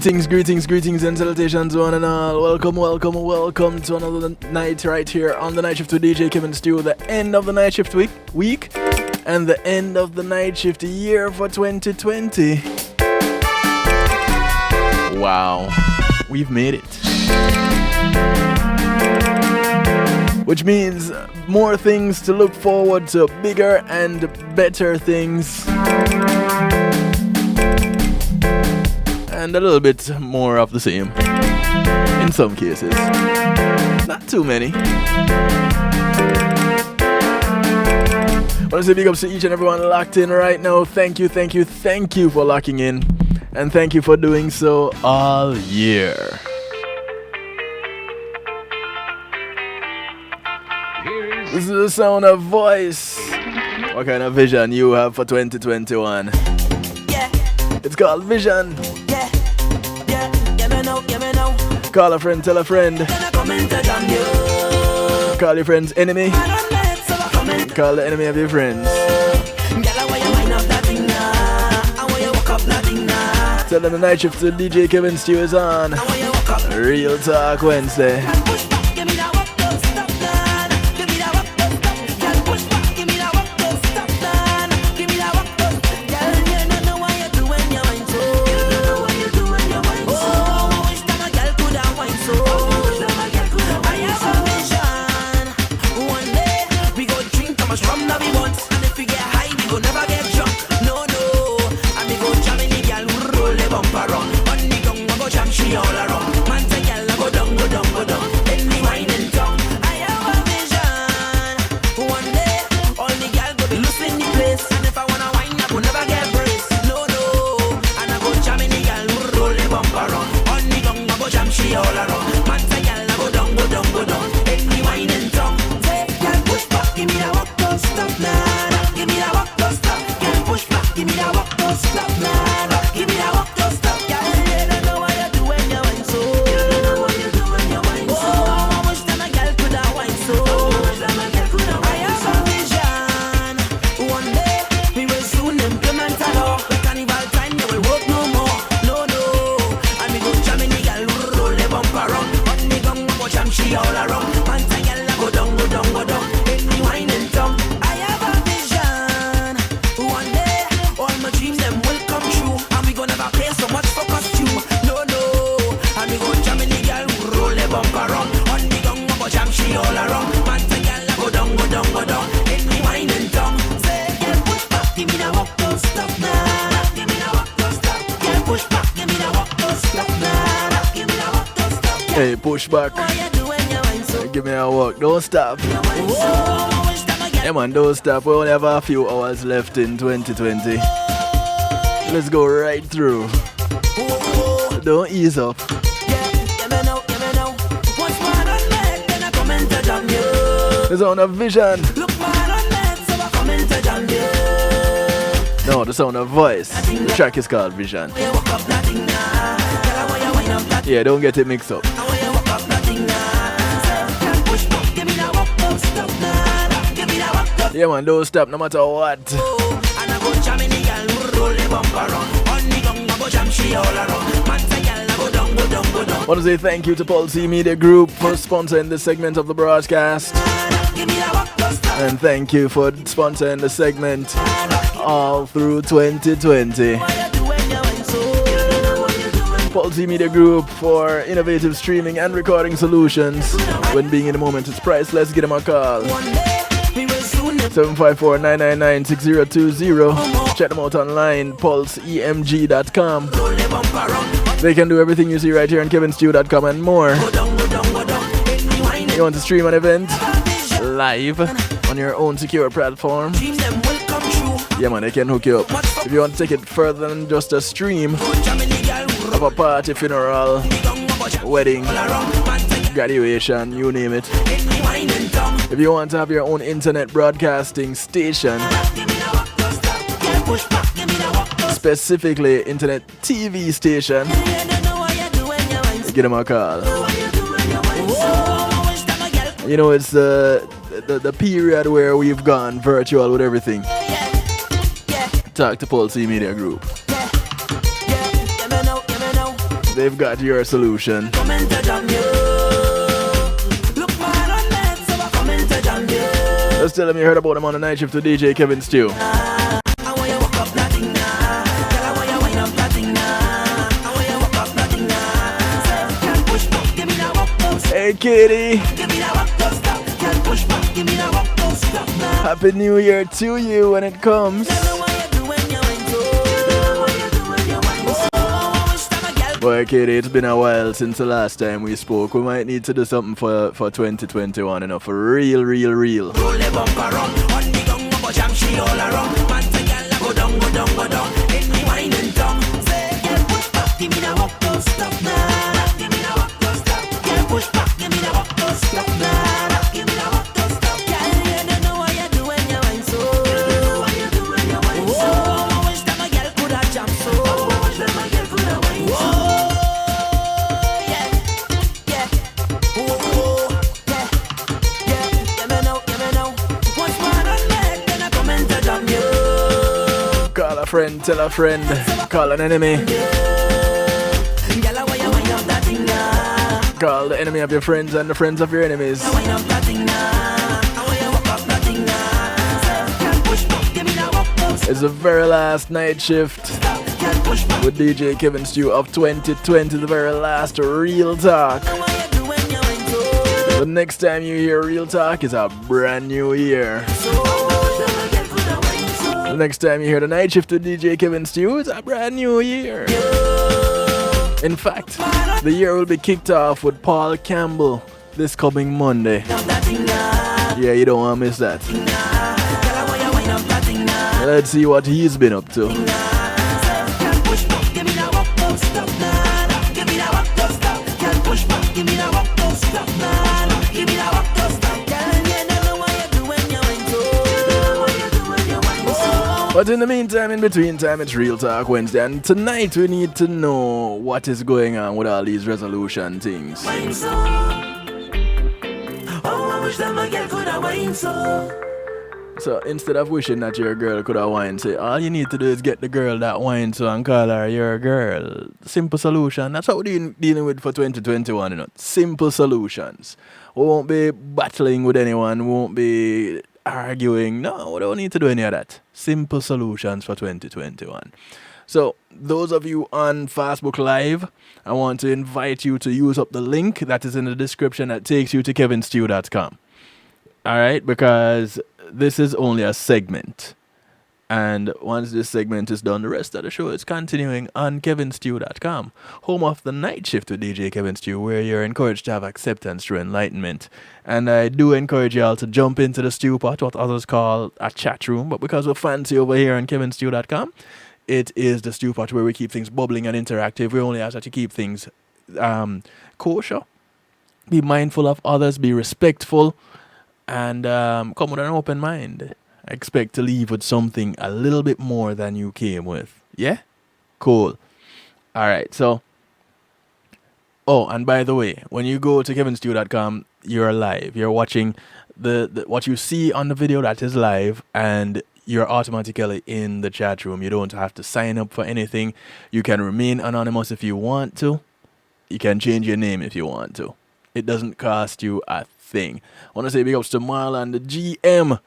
Greetings and salutations one and all. Welcome to another night right here on the Night Shift with DJ Kevin Stew. The end of the Night Shift week and the end of the Night Shift year for 2020. Wow, we've made it. Which means more things to look forward to, bigger and better things. And a little bit more of the same in some cases. Not too many. I want to say big ups to each and everyone locked in right now. Thank you for locking in. And thank you for doing so all year. This is the sound of voice. What kind of vision you have for 2021? It's called vision. Call a friend, tell a friend. Call your friend's enemy. Call the enemy of your friends. Tell them the Night Shift to DJ Kevin Stew is on. Real Talk Wednesday. Hey, push back. Give me a walk. Don't stop. Yeah, man, don't stop. We only have a few hours left in 2020. Let's go right through. Don't ease up. There's on a vision. No, the sound of voice. The track is called Vision. Yeah, don't get it mixed up. Yeah, man, don't stop no matter what. I want to say thank you to Pulse Media Group for sponsoring this segment of the broadcast. And thank you for sponsoring the segment all through 2020. Pulse Media Group for innovative streaming and recording solutions. When being in the moment is priceless, give them a call. 754-999-6020. Check them out online, pulseemg.com. They can do everything you see right here on kevinstew.com and more. You want to stream an event live on your own secure platform? Yeah, man, they can hook you up. If you want to take it further than just a stream of a party, funeral, wedding, graduation, you name it. If you want to have your own internet broadcasting station, specifically internet TV station, give them a call. You know, it's the period where we've gone virtual with everything. Talk to Pulse Media Group. they've got your solution. Just tell them you heard about them on the night shift to DJ Kevin Stew. Hey Katie, Happy New Year to you when it comes. Boy Katie, it's been a while since the last time we spoke. We might need to do something for 2021, you know, for real. Call a friend, tell a friend, call an enemy. Call the enemy of your friends and the friends of your enemies. It's the very last night shift with DJ Kevin Stew of 2020, the very last Real Talk. The next time you hear Real Talk is a brand new year. The next time you hear the night shift with DJ Kevin Stew, it's a brand new year. In fact, the year will be kicked off with Paul Campbell this coming Monday. Yeah, you don't want to miss that. Let's see what he's been up to. But in the meantime, in between time, it's Real Talk Wednesday, and tonight we need to know what is going on with all these resolution things. So instead of wishing that your girl could have wine, say all you need to do is get the girl that wine so and call her your girl. Simple solution. That's what we're dealing with for 2021, you know. Simple solutions. We won't be battling with anyone, we won't be arguing. No, we don't need to do any of that. Simple solutions for 2021. So those of you on Facebook Live, I want to invite you to use up the link that is in the description that takes you to kevinstew.com. Alright, because this is only a segment. And once this segment is done, the rest of the show is continuing on kevinstew.com, home of the night shift with DJ Kevin Stew, where you're encouraged to have acceptance through enlightenment. And I do encourage y'all to jump into the stew pot, what others call a chat room, but because we're fancy over here on kevinstew.com, it is the stew pot where we keep things bubbling and interactive. We only ask that you keep things kosher, be mindful of others, be respectful, and come with an open mind. I expect to leave with something a little bit more than you came with. Yeah? Cool. Alright, so. Oh, and by the way, when you go to kevinstew.com, you're live. You're watching the what you see on the video that is live, and you're automatically in the chat room. You don't have to sign up for anything. You can remain anonymous if you want to. You can change your name if you want to. It doesn't cost you a thing. I want to say big ups to Marlon, the GM.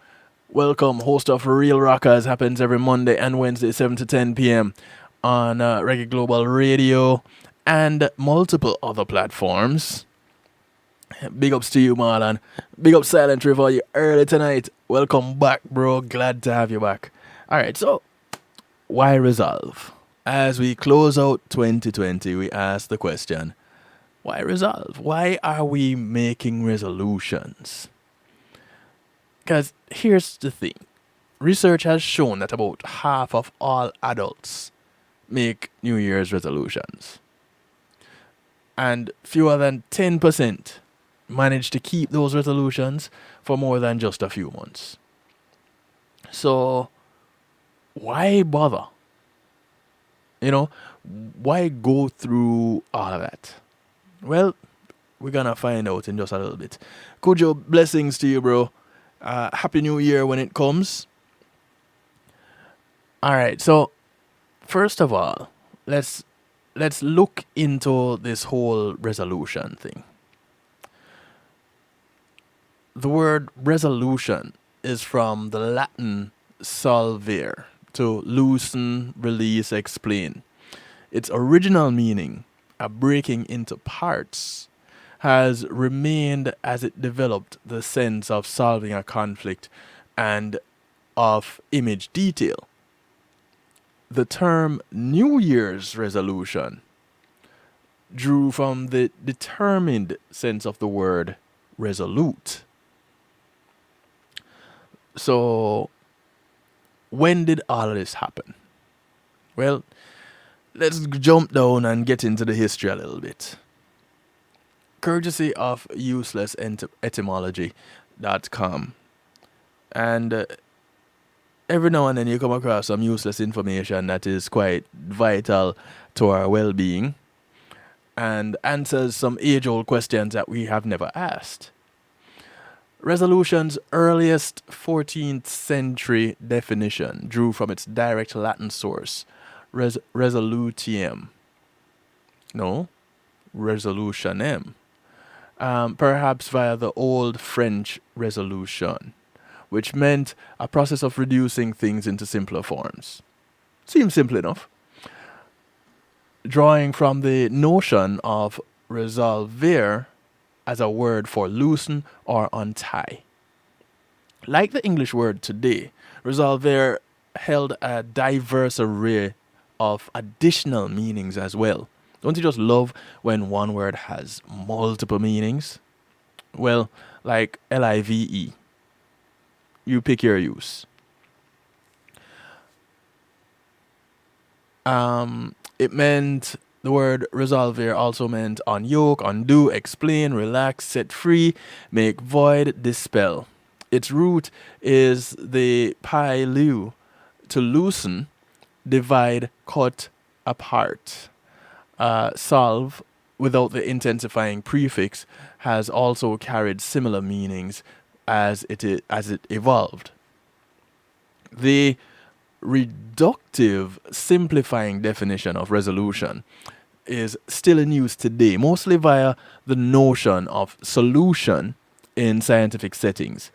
Welcome, host of Real Rockers, happens every Monday and Wednesday, 7 to 10 p.m. on Reggae Global Radio and multiple other platforms. Big ups to you, Marlon. Big up Silent River, you early tonight. Welcome back, bro. Glad to have you back. Alright, so why resolve? As we close out 2020, we ask the question, why resolve? Why are we making resolutions? Because here's the thing. Research has shown that about half of all adults make New Year's resolutions. And fewer than 10% manage to keep those resolutions for more than just a few months. So, why bother? You know, why go through all of that? Well, we're going to find out in just a little bit. Kujo, blessings to you, bro. Happy New Year when it comes. Alright, so first of all, let's let's look into this whole resolution thing. The word resolution is from the Latin solvere, to loosen, release, explain. Its original meaning, a breaking into parts, has remained as it developed the sense of solving a conflict and of image detail. The term New Year's resolution drew from the determined sense of the word resolute. So, when did all of this happen? Well, let's jump down and get into the history a little bit. Courtesy of uselessetymology.com. And every now and then you come across some useless information that is quite vital to our well-being and answers some age-old questions that we have never asked. Resolution's earliest 14th century definition drew from its direct Latin source, resolutium. No, resolutionem. Perhaps via the Old French resolution, which meant a process of reducing things into simpler forms. Seems simple enough. Drawing from the notion of resolver as a word for loosen or untie. Like the English word today, resolver held a diverse array of additional meanings as well. Don't you just love when one word has multiple meanings? Well, like LIVE. You pick your use. It meant, the word resolver also meant unyoke, undo, explain, relax, set free, make void, dispel. Its root is the pai-liu, to loosen, divide, cut apart. Solve, without the intensifying prefix, has also carried similar meanings as it evolved. The reductive, simplifying definition of resolution is still in use today, mostly via the notion of solution in scientific settings,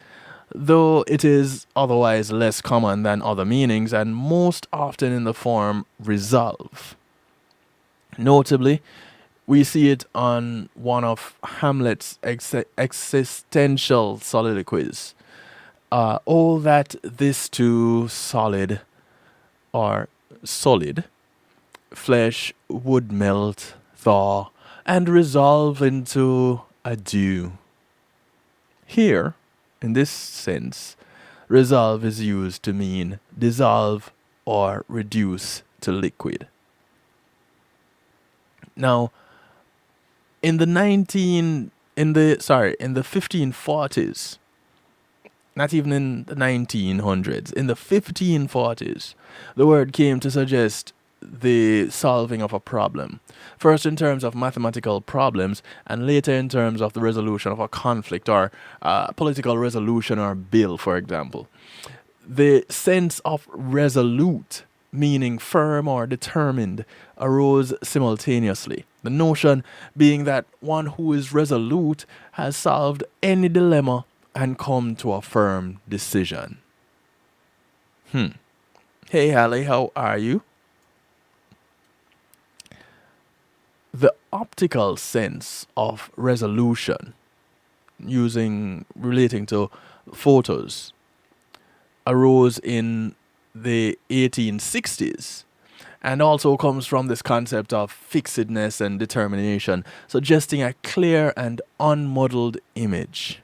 though it is otherwise less common than other meanings and most often in the form resolve. Notably, we see it on one of Hamlet's existential soliloquies. Oh, that this too solid or solid flesh would melt, thaw, and resolve into a dew. Here, in this sense, resolve is used to mean dissolve or reduce to liquid. Now, in the 1540s, not even in the 1900s, in the 1540s, the word came to suggest the solving of a problem. First in terms of mathematical problems, and later in terms of the resolution of a conflict or political resolution or bill, for example. The sense of resolute, meaning firm or determined, arose simultaneously. The notion being that one who is resolute has solved any dilemma and come to a firm decision. Hey, Hallie, how are you? The optical sense of resolution, relating to photos, arose in the 1860s and also comes from this concept of fixedness and determination, suggesting a clear and unmuddled image.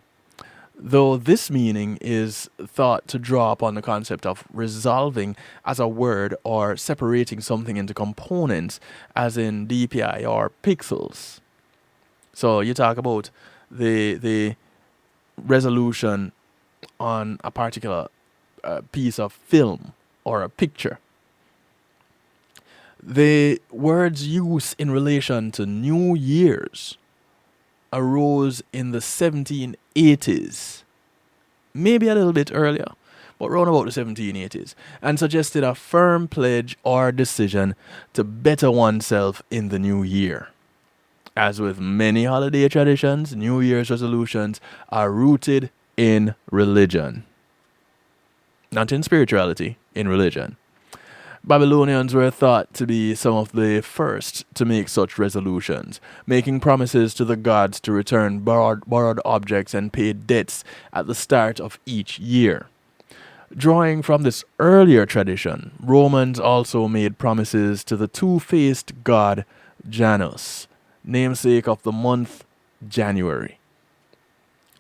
Though this meaning is thought to draw upon the concept of resolving as a word or separating something into components, as in DPI or pixels. So you talk about the resolution on a particular piece of film or a picture. The word's use in relation to New Year's arose in the 1780s, maybe a little bit earlier, but round about the 1780s, and suggested a firm pledge or decision to better oneself in the new year. As with many holiday traditions, New Year's resolutions are rooted in religion. Not in spirituality, in religion. Babylonians were thought to be some of the first to make such resolutions, making promises to the gods to return borrowed objects and pay debts at the start of each year. Drawing from this earlier tradition, Romans also made promises to the two-faced god Janus, namesake of the month January.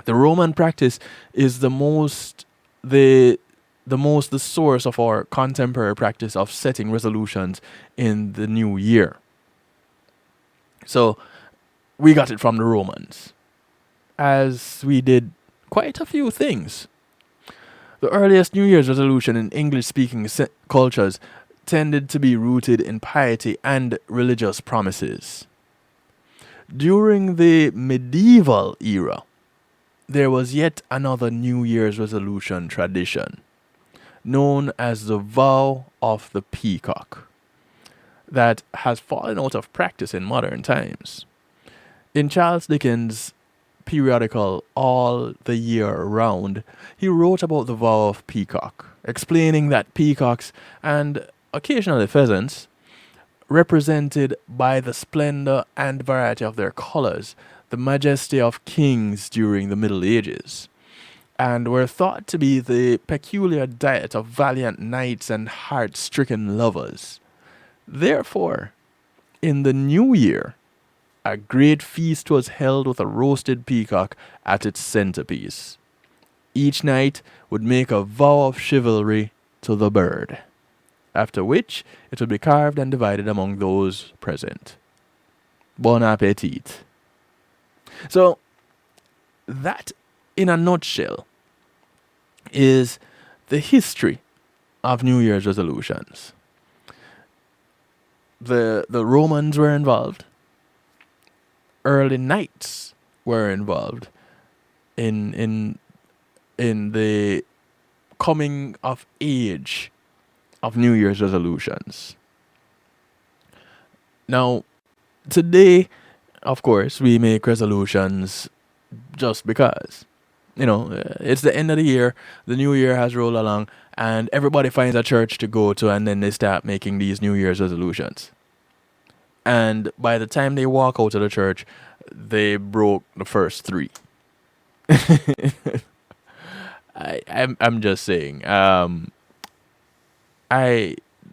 The Roman practice is the source of our contemporary practice of setting resolutions in the new year. So we got it from the Romans, as we did quite a few things. The earliest New Year's resolution in English-speaking cultures tended to be rooted in piety and religious promises. During the medieval era, there was yet another New Year's resolution tradition, known as the vow of the peacock, that has fallen out of practice in modern times. In Charles Dickens' periodical All the Year Round, he wrote about the vow of peacock, explaining that peacocks, and occasionally pheasants, represented by the splendor and variety of their colors, the majesty of kings during the Middle Ages, and were thought to be the peculiar diet of valiant knights and heart-stricken lovers. Therefore, in the new year, a great feast was held with a roasted peacock at its centerpiece. Each knight would make a vow of chivalry to the bird, after which it would be carved and divided among those present. Bon appetit. So, that, in a nutshell, is the history of New Year's resolutions. The Romans were involved. Early knights were involved in the coming of age of New Year's resolutions. Now, today, of course, we make resolutions just because. It's the end of the year, the new year has rolled along, and everybody finds a church to go to, and then they start making these New Year's resolutions. And by the time they walk out of the church, they broke the first three. I'm just saying.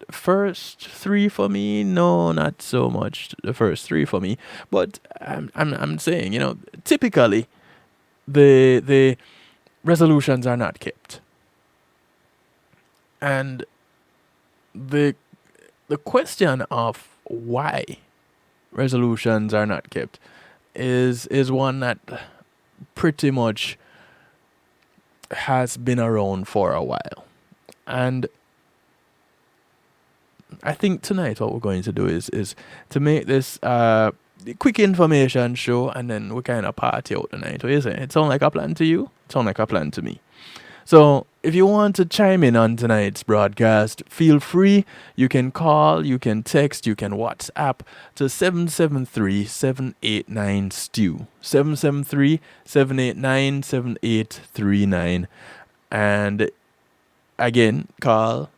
First three for me, no, not so much the first three for me. But I'm saying, typically the resolutions are not kept. And the question of why resolutions are not kept is one that pretty much has been around for a while. And I think tonight what we're going to do is to make this quick information show, and then we kind of party out tonight. What do you say? It sound like a plan to you? It sound like a plan to me. So if you want to chime in on tonight's broadcast, feel free. You can call, you can text, you can WhatsApp to 773-789-STEW. 773-789-7839. And again, call,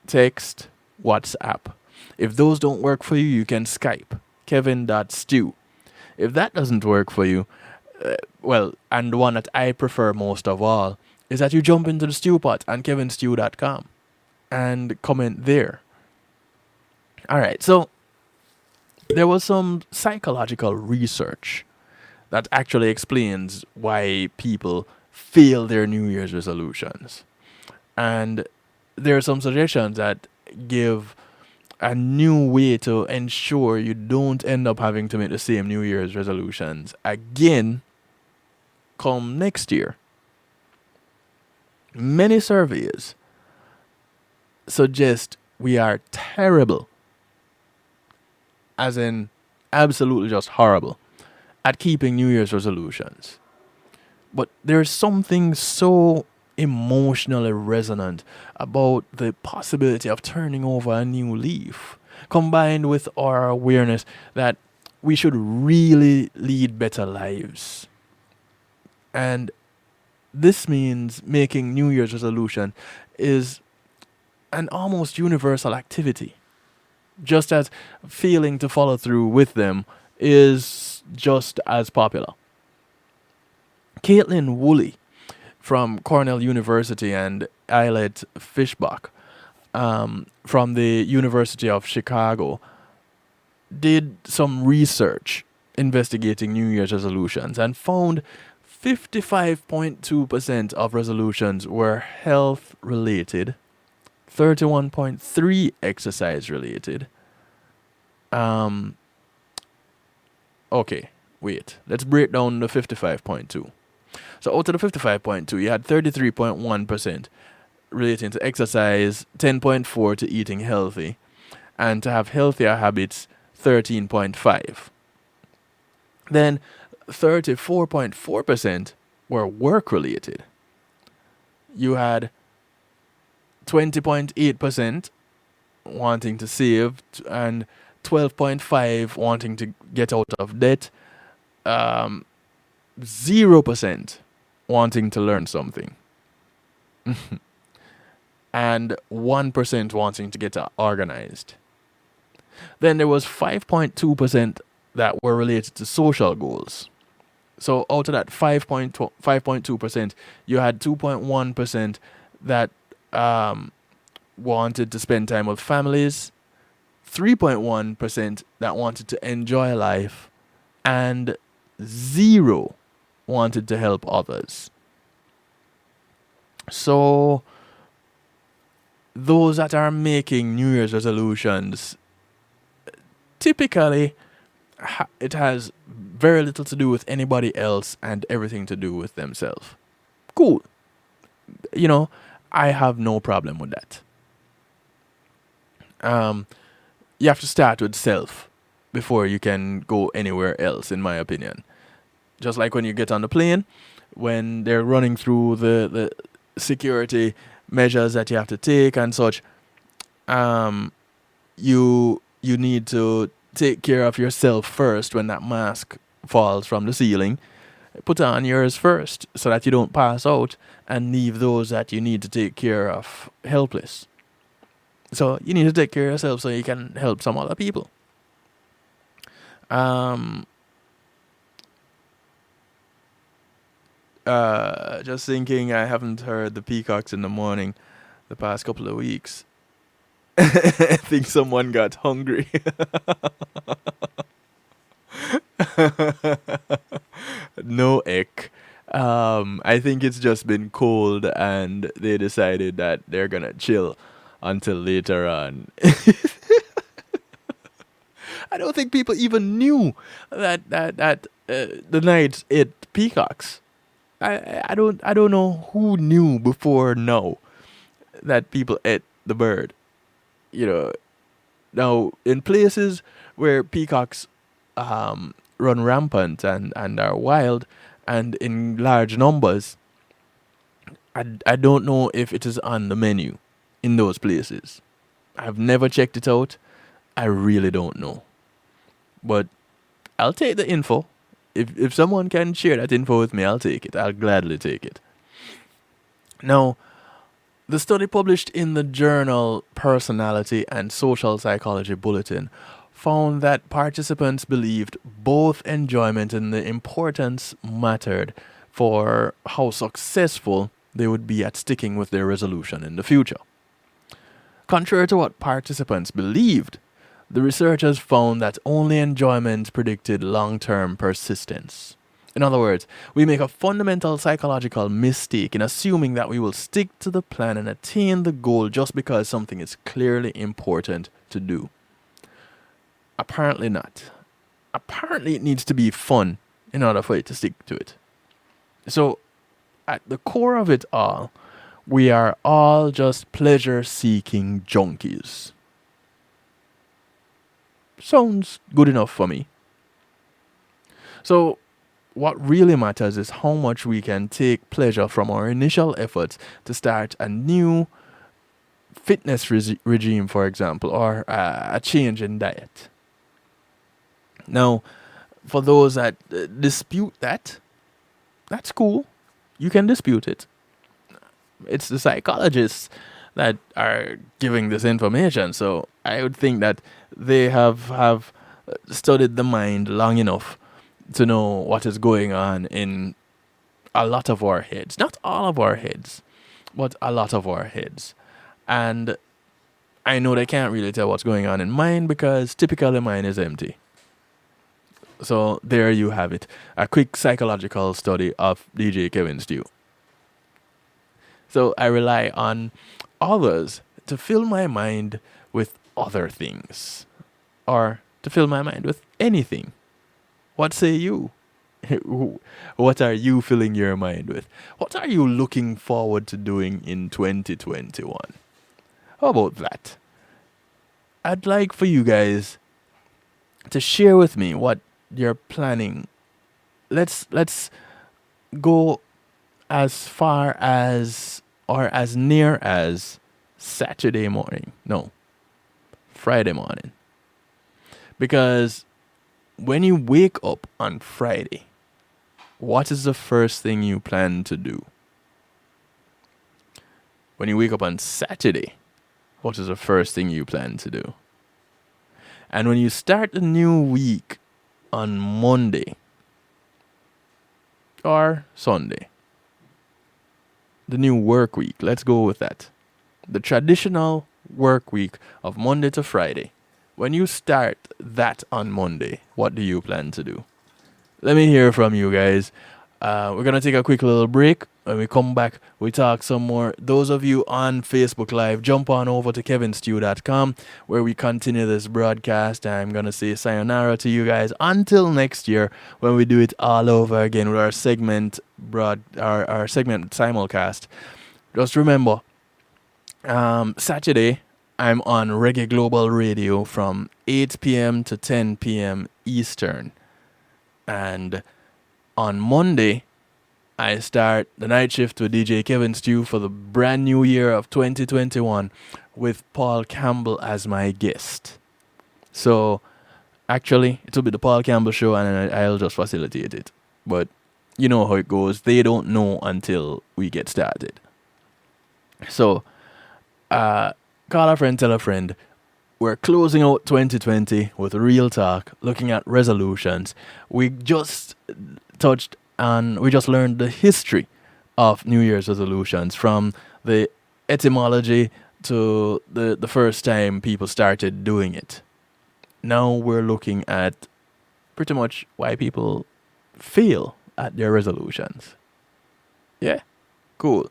text, WhatsApp. If those don't work for you, you can Skype, kevin.stew. If that doesn't work for you, and the one that I prefer most of all, is that you jump into the stew pot on kevinstew.com and comment there. All right, so there was some psychological research that actually explains why people fail their New Year's resolutions. And there are some suggestions that give a new way to ensure you don't end up having to make the same New Year's resolutions again come next year. Many surveys suggest we are terrible, as in absolutely just horrible, at keeping New Year's resolutions. But there's something so emotionally resonant about the possibility of turning over a new leaf, combined with our awareness that we should really lead better lives. And this means making New Year's resolution is an almost universal activity, just as failing to follow through with them is just as popular. Caitlin Woolley from Cornell University and Eilert Fishbach from the University of Chicago did some research investigating New Year's resolutions and found 55.2% of resolutions were health related, 31.3 exercise related. Okay, wait. Let's break down the 55.2. So out of the 55.2, you had 33.1% relating to exercise, 10.4 to eating healthy, and to have healthier habits, 13.5. Then 34.4% were work related. You had 20.8% wanting to save and 12.5 wanting to get out of debt, 0% wanting to learn something, and 1% wanting to get organized. Then there was 5.2% that were related to social goals. So out of that 5.2%, you had 2.1% that wanted to spend time with families, 3.1% that wanted to enjoy life, and 0 wanted to help others. So those that are making New Year's resolutions, typically it has very little to do with anybody else and everything to do with themselves. Cool. I have no problem with that. You have to start with self before you can go anywhere else, in my opinion. Just like when you get on the plane, when they're running through the security measures that you have to take and such, you need to take care of yourself first. When that mask falls from the ceiling, put on yours first so that you don't pass out and leave those that you need to take care of helpless. So you need to take care of yourself so you can help some other people. Just thinking, I haven't heard the peacocks in the morning the past couple of weeks. I think someone got hungry. No ick. I think it's just been cold and they decided that they're gonna chill until later on. I don't think people even knew that the Knights ate peacocks. I don't know who knew before now that people ate the bird. Now in places where peacocks run rampant and are wild and in large numbers, I don't know if it is on the menu in those places. I've never checked it out. I really don't know. But I'll take the info. If someone can share that info with me, I'll take it. I'll gladly take it. Now, the study published in the journal Personality and Social Psychology Bulletin found that participants believed both enjoyment and the importance mattered for how successful they would be at sticking with their resolution in the future. Contrary to what participants believed, the researchers found that only enjoyment predicted long-term persistence. In other words, we make a fundamental psychological mistake in assuming that we will stick to the plan and attain the goal just because something is clearly important to do. Apparently not. Apparently it needs to be fun in order for it to stick to it. So, at the core of it all, we are all just pleasure-seeking junkies. Sounds good enough for me. So, what really matters is how much we can take pleasure from our initial efforts to start a new fitness regime, for example, or a change in diet. Now, for those that dispute that, that's cool. You can dispute it. It's the psychologists that are giving this information. So I would think that they have studied the mind long enough to know what is going on in a lot of our heads. Not all of our heads, but a lot of our heads. And I know they can't really tell what's going on in mine because typically mine is empty. So there you have it. A quick psychological study of DJ Kevin Stew. So I rely on others to fill my mind with other things. Or to fill my mind with anything. What say you? What are you filling your mind with? What are you looking forward to doing in 2021? How about that? I'd like for you guys to share with me what you're planning. Let's go as far as or as near as Saturday morning. No, Friday morning. Because when you wake up on Friday, what is the first thing you plan to do? When you wake up on Saturday, what is the first thing you plan to do? And when you start the new week on Monday or Sunday, the new work week, let's go with that. The traditional work week of Monday to Friday. When you start that on Monday, what do you plan to do? Let me hear from you guys. We're going to take a quick little break. When we come back, we talk some more. Those of you on Facebook Live, jump on over to kevinstew.com where we continue this broadcast. I'm going to say sayonara to you guys until next year when we do it all over again with our segment our segment simulcast. Just remember, Saturday, I'm on Reggae Global Radio from 8 p.m. to 10 p.m. Eastern. And on Monday, I start the night shift with DJ Kevin Stew for the brand new year of 2021 with Paul Campbell as my guest. So, actually, it will be the Paul Campbell show and I'll just facilitate it. But you know how it goes. They don't know until we get started. So, call a friend, tell a friend. We're closing out 2020 with real talk, looking at resolutions. We just learned the history of New Year's resolutions, from the etymology to the first time people started doing it. Now we're looking at pretty much why people fail at their resolutions. Yeah, cool.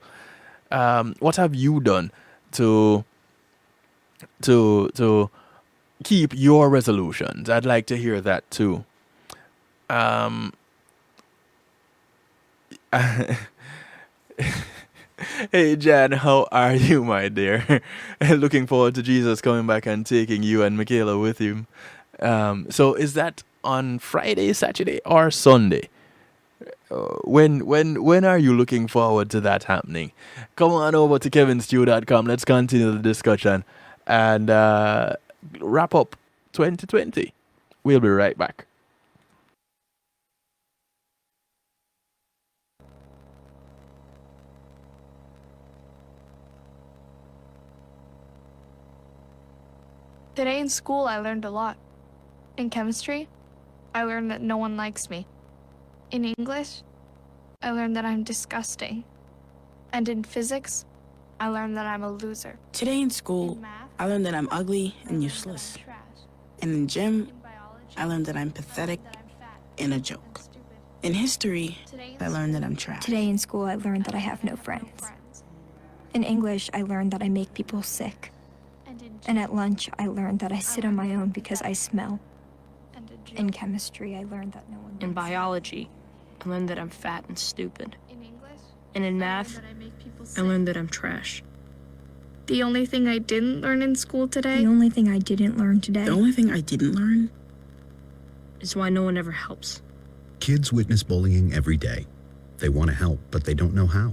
What have you done to keep your resolutions? I'd like to hear that too. Hey Jan, how are you, my dear? Looking forward to Jesus coming back and taking you and Michaela with him. So is that on Friday, Saturday, or Sunday? When are you looking forward to that happening? Come on over to kevinstew.com. Let's continue the discussion and wrap up 2020. We'll be right back. Today in school, I learned a lot. In chemistry, I learned that no one likes me. In English, I learned that I'm disgusting. And in physics, I learned that I'm a loser. Today in school, I learned that I'm ugly and useless. And in gym, I learned that I'm pathetic and a joke. In history, I learned that I'm trash. Today in school, I learned that I have no friends. In English, I learned that I make people sick. And at lunch, I learned that I sit on my own because I smell. In chemistry, I learned that no one... In biology, I learned that I'm fat and stupid. And in math, I learned that I'm trash. The only thing I didn't learn in school today... The only thing I didn't learn today... The only thing I didn't learn... is why no one ever helps. Kids witness bullying every day. They want to help, but they don't know how.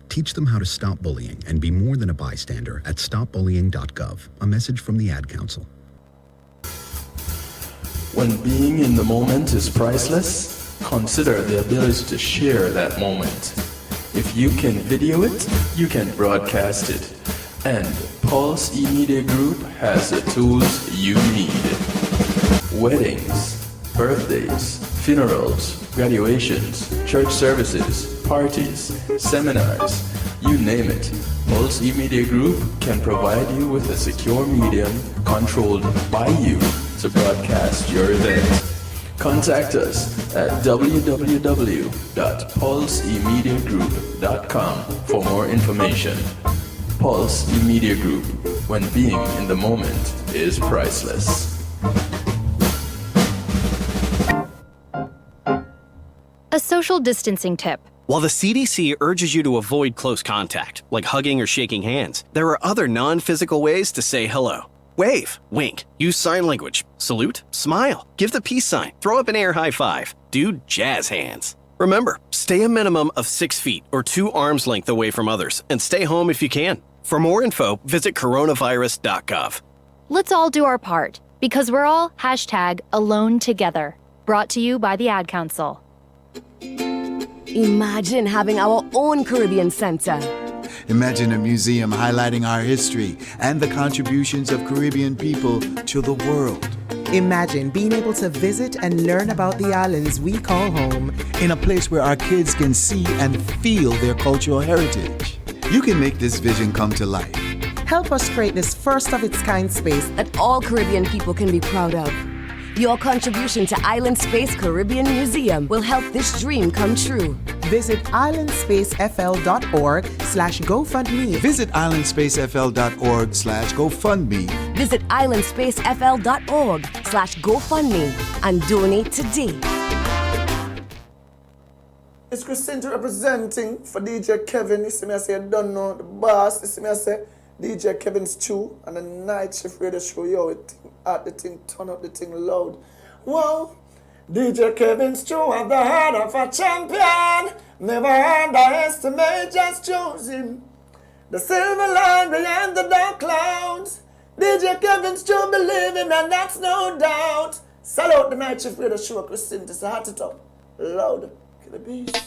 Teach them how to stop bullying and be more than a bystander at stopbullying.gov. A message from the Ad Council. When being in the moment is priceless, consider the ability to share that moment. If you can video it, you can broadcast it. And Pulse E-Media Group has the tools you need. Weddings, birthdays, funerals, graduations, church services, parties, seminars, you name it. Pulse E-Media Group can provide you with a secure medium controlled by you to broadcast your event. Contact us at www.pulseemediagroup.com for more information. Pulse E-Media Group, when being in the moment is priceless. A social distancing tip. While the CDC urges you to avoid close contact, like hugging or shaking hands, there are other non-physical ways to say hello. Wave, wink, use sign language, salute, smile, give the peace sign, throw up an air high five, do jazz hands. Remember, stay a minimum of 6 feet or 2 arms length away from others, and stay home if you can. For more info, visit coronavirus.gov. Let's all do our part, because we're all #AloneTogether. Brought to you by the Ad Council. Imagine having our own Caribbean Center. Imagine a museum highlighting our history and the contributions of Caribbean people to the world. Imagine being able to visit and learn about the islands we call home in a place where our kids can see and feel their cultural heritage. You can make this vision come to life. Help us create this first-of-its-kind space that all Caribbean people can be proud of. Your contribution to Island Space Caribbean Museum will help this dream come true. Visit islandspacefl.org/GoFundMe. Visit islandspacefl.org/GoFundMe. Visit islandspacefl.org/GoFundMe and donate today. It's Christine representing for DJ Kevin. You see me, I say, I don't know the boss. You see me, I say, DJ Kevin's Stew and the night shift radio show. Yo, it at the thing, turn up the thing loud. Whoa, DJ Kevin's Stew have the heart of a champion. Never underestimate, just choose him. The silver line behind the dark clouds. DJ Kevin's Stew, believe him, and that's no doubt. Salute the night shift radio show, Christine. It's a heart it up. Loud. Kill the beast.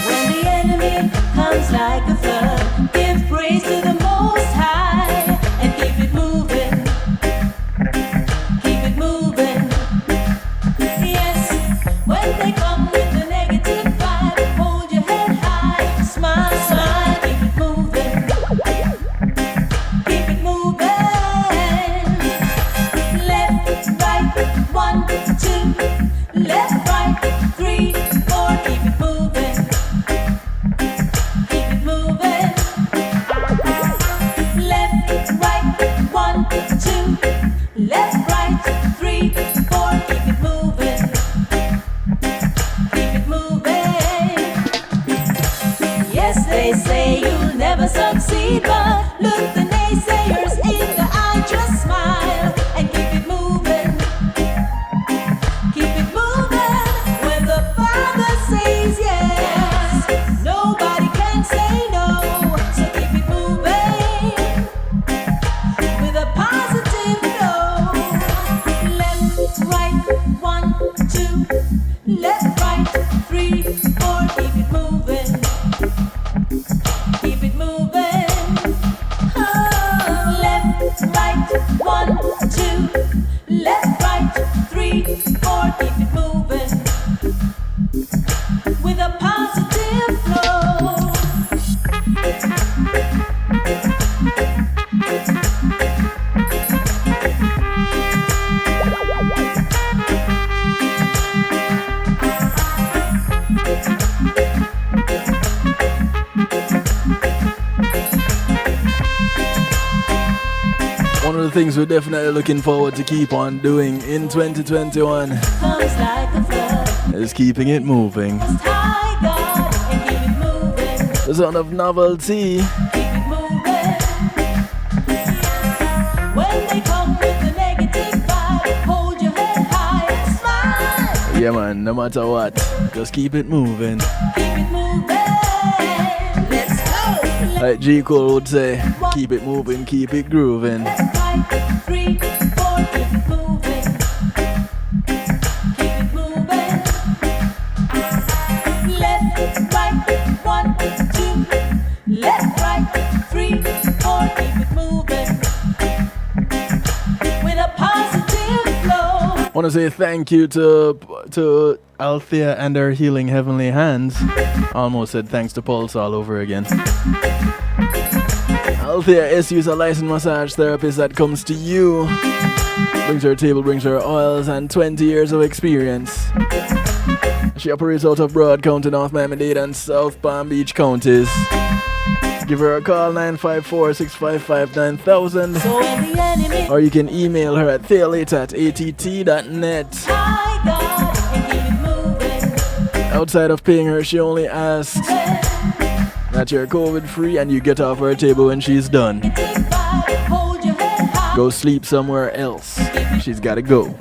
When the enemy comes like a flood, give praise to the Most High and keep it moving. Keep it moving. Yes, when they come with the negative vibe, hold your head high, smile, smile, keep it moving. Keep it moving. Left, right, 1, 2. Left, right, 3, 4. Keep it moving. Keep it moving. Left, right, 1, 2. Left, right, 3, 4. Keep it moving. Keep it moving. Yes, they say you'll never succeed, but look the naysayers in the eye, just smile and keep it moving. Keep it moving. When the Father says yes, nobody can say no. So keep it moving with a positive flow. Left, right, 1, 2. Left, right, 3, 4. Keep it moving. Keep it moving. Oh. the things we're definitely looking forward to keep on doing in 2021 is keeping it moving. The sound of novelty. Yeah man, no matter what, just keep it moving. Like G. Cole would say, keep it moving, keep it grooving. Left, right, 3, 4, keep it moving with a positive flow. I want to say thank you to Althea and her healing heavenly hands. Almost said thanks to Pulse all over again. Althea SU is a licensed massage therapist that comes to you. Brings her table, brings her oils, and 20 years of experience. She operates out of Broad County, North Miami-Dade, and South Palm Beach counties. Give her a call, 954-655-9000. Or you can email her at theolate@att.net. Outside of paying her, she only asks that you're COVID-free and you get off her table when she's done. Go sleep somewhere else. She's gotta go.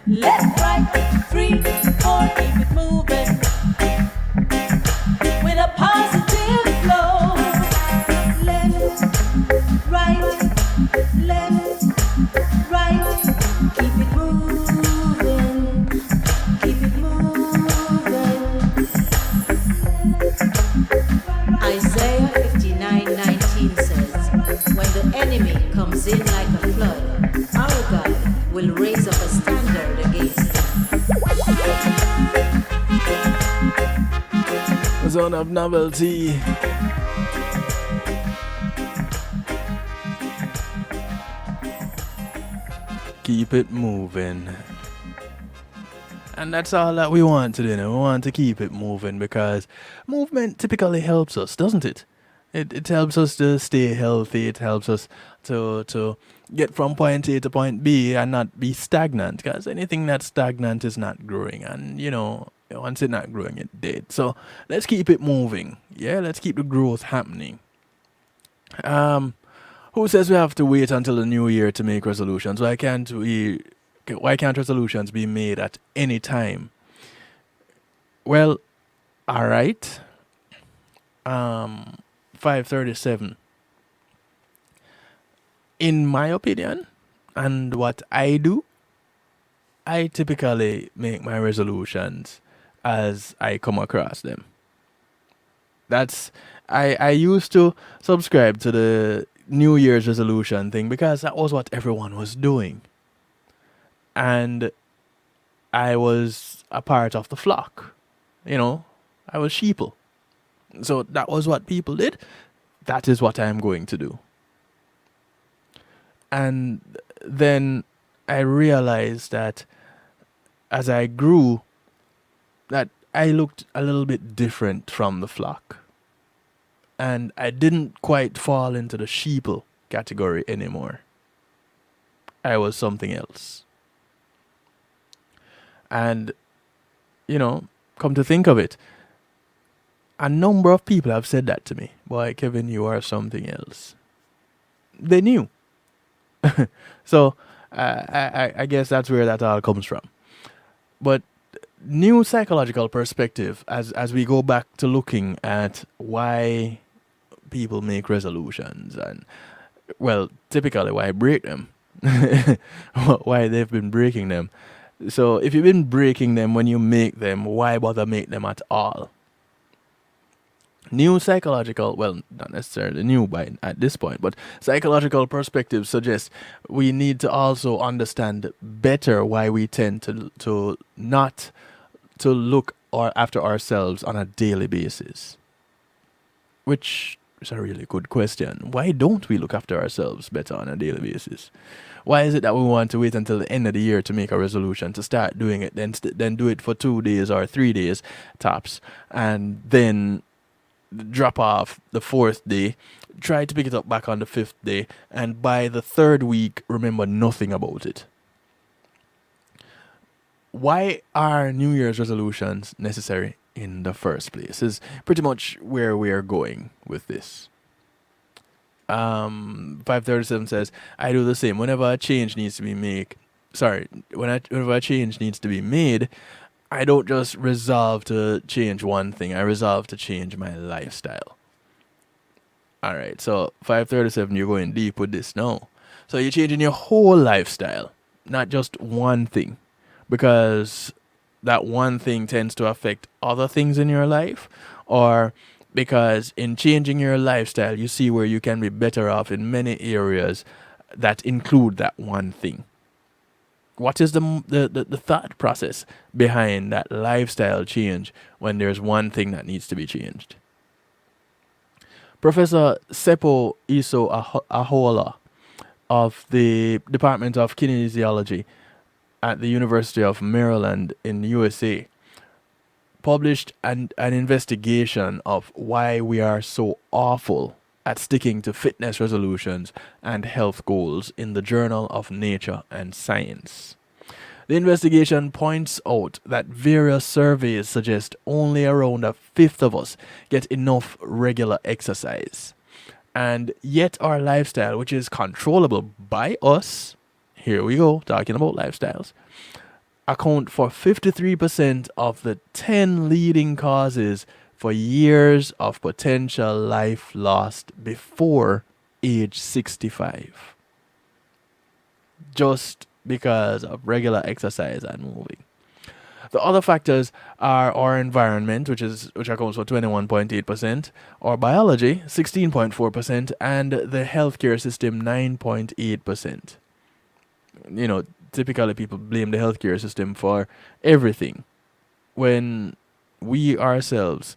Left, right, 3, 4, keep it moving with a positive flow. Left, right, keep it moving, keep it moving. Isaiah 59:19 says, when the enemy comes in like a flood, our God will raise up a standard against them. The zone of novelty. Keep it moving. And that's all that we want to do. We want to keep it moving because movement typically helps us, doesn't it? It helps us to stay healthy. It helps us to get from point A to point B and not be stagnant, because anything that's stagnant is not growing, and once it's not growing, it's dead. So let's keep it moving. Yeah, let's keep the growth happening. Who says we have to wait until the new year to make resolutions? Why can't resolutions be made at any time? Well, all right. 537. In my opinion, and what I do, I typically make my resolutions as I come across them. I used to subscribe to the New Year's resolution thing because that was what everyone was doing. And I was a part of the flock. I was sheeple. So that was what people did. That is what I'm going to do. And then I realized that as I grew, that I looked a little bit different from the flock. And I didn't quite fall into the sheeple category anymore. I was something else. And, come to think of it, a number of people have said that to me. Boy, Kevin, you are something else. They knew. So I guess that's where that all comes from. But new psychological perspective, as we go back to looking at why people make resolutions and, well, typically why break them, why they've been breaking them. So if you've been breaking them when you make them, why bother make them at all? New psychological, well, not necessarily new at this point, but psychological perspectives suggest we need to also understand better why we tend to not to look after ourselves on a daily basis, which It's a really good question. Why don't we look after ourselves better on a daily basis? Why is it that we want to wait until the end of the year to make a resolution, to start doing it, then do it for 2 days or 3 days tops, and then drop off the 4th day, try to pick it up back on the 5th day, and by the 3rd week, remember nothing about it? Why are New Year's resolutions necessary in the first place? Is pretty much where we are going with this. 537 says, I do the same. Whenever a change needs to be made, whenever a change needs to be made, I don't just resolve to change one thing. I resolve to change my lifestyle. All right, so 537, you're going deep with this now. So you're changing your whole lifestyle, not just one thing, because that one thing tends to affect other things in your life, or because in changing your lifestyle, you see where you can be better off in many areas that include that one thing. What is the thought process behind that lifestyle change when there's one thing that needs to be changed? Professor Seppo Iso Ahola of the Department of Kinesiology at the University of Maryland in the USA published an investigation of why we are so awful at sticking to fitness resolutions and health goals in the Journal of Nature and Science. The investigation points out that various surveys suggest only around a fifth of us get enough regular exercise. And yet our lifestyle, which is controllable by us, here we go, talking about lifestyles, account for 53% of the 10 leading causes for years of potential life lost before age 65. Just because of regular exercise and moving. The other factors are our environment, which accounts for 21.8%, our biology, 16.4%, and the healthcare system, 9.8%. You know, typically people blame the healthcare system for everything, when we ourselves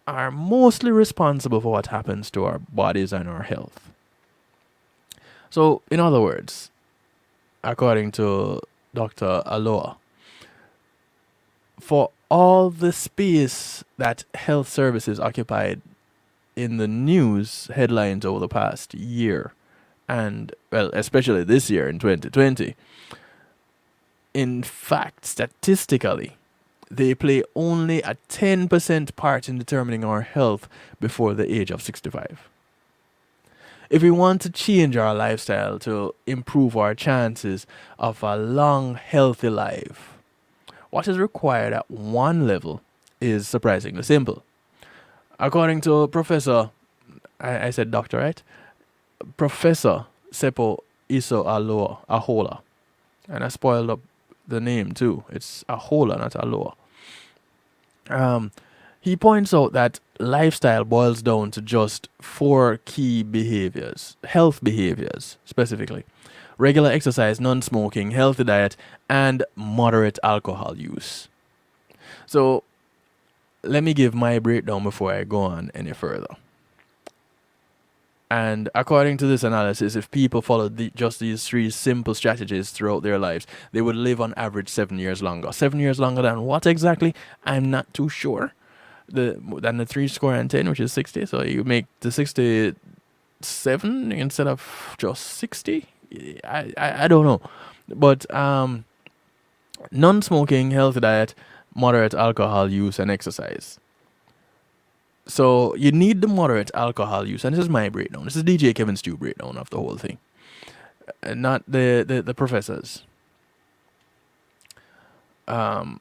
are mostly responsible for what happens to our bodies and our health. So, in other words, according to Dr. Aloha, for all the space that health services occupied in the news headlines over the past year, and, well, especially this year in 2020, in fact, statistically, they play only a 10% part in determining our health before the age of 65. If we want to change our lifestyle to improve our chances of a long, healthy life, what is required at one level is surprisingly simple. According to Professor, I said doctor, right? Professor Seppo Iso Ahola, and I spoiled up the name too. It's Ahola, not Aloha. He points out that lifestyle boils down to just 4 key behaviors, health behaviors specifically: regular exercise, non-smoking, healthy diet, and moderate alcohol use. So let me give my breakdown before I go on any further. And according to this analysis, if people followed just these 3 simple strategies throughout their lives, they would live on average 7 years longer. 7 years longer than what exactly? I'm not too sure. Than the 3 score and 10, which is 60. So you make the 67 instead of just 60. I don't know. But non-smoking, healthy diet, moderate alcohol use, and exercise. So you need the moderate alcohol use, and this is my breakdown. This is DJ Kevin Stew breakdown of the whole thing, not the professors. The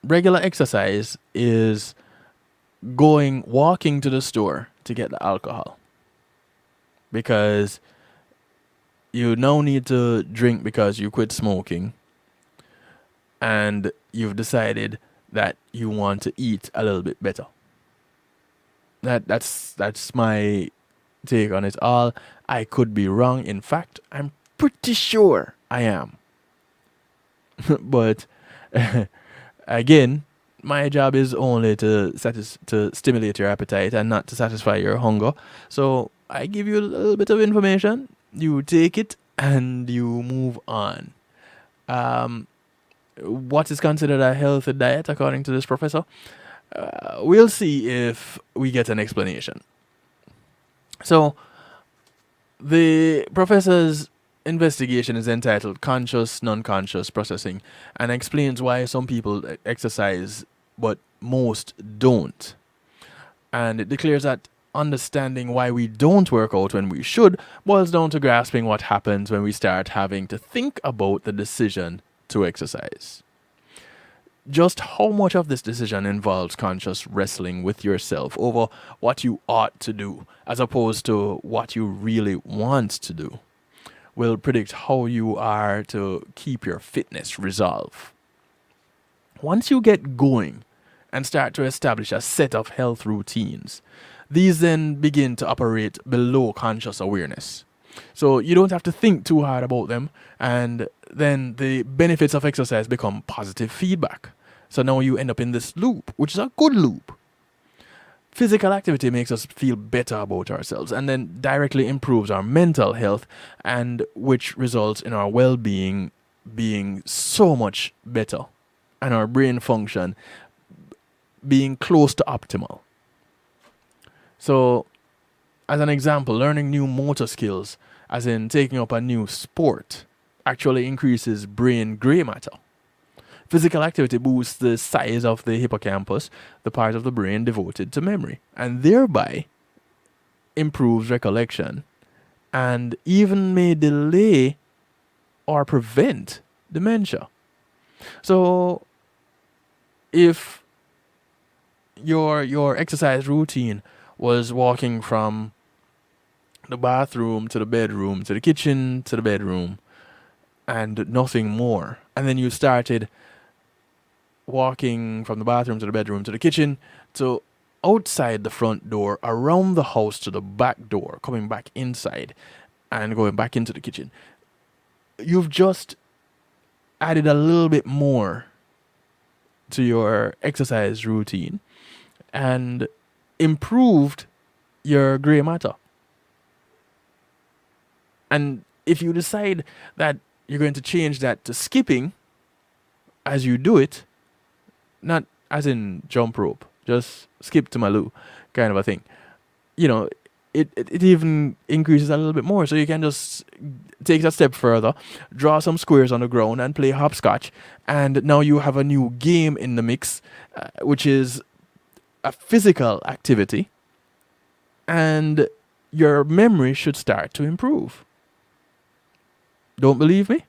regular exercise is walking to the store to get the alcohol, because you now need to drink because you quit smoking, and you've decided that you want to eat a little bit better. That's my take on it all. I could be wrong. In fact, I'm pretty sure I am. But again, my job is only to stimulate your appetite and not to satisfy your hunger. So I give you a little bit of information, you take it, and you move on. What is considered a healthy diet according to this professor? We'll see if we get an explanation. So the professor's investigation is entitled Conscious Non-Conscious Processing and explains why some people exercise but most don't. And it declares that understanding why we don't work out when we should boils down to grasping what happens when we start having to think about the decision to exercise. Just how much of this decision involves conscious wrestling with yourself over what you ought to do as opposed to what you really want to do will predict how you are to keep your fitness resolve. Once you get going and start to establish a set of health routines, these then begin to operate below conscious awareness. So you don't have to think too hard about them, and then the benefits of exercise become positive feedback. So now you end up in this loop, which is a good loop. Physical activity makes us feel better about ourselves and then directly improves our mental health, and which results in our well-being being so much better and our brain function being close to optimal. So, as an example, learning new motor skills, as in taking up a new sport, actually increases brain gray matter. Physical activity boosts the size of the hippocampus, the part of the brain devoted to memory, and thereby improves recollection and even may delay or prevent dementia. So, if your exercise routine was walking from the bathroom to the bedroom to the kitchen to the bedroom and nothing more, and then you started walking from the bathroom to the bedroom to the kitchen to outside the front door, around the house to the back door, coming back inside and going back into the kitchen, you've just added a little bit more to your exercise routine and improved your gray matter. And if you decide that you're going to change that to skipping as you do it, not as in jump rope, just skip to Maloo kind of a thing, you know, it even increases a little bit more. So you can just take it a step further, draw some squares on the ground and play hopscotch, and now you have a new game in the mix, which is a physical activity, and your memory should start to improve. Don't believe me?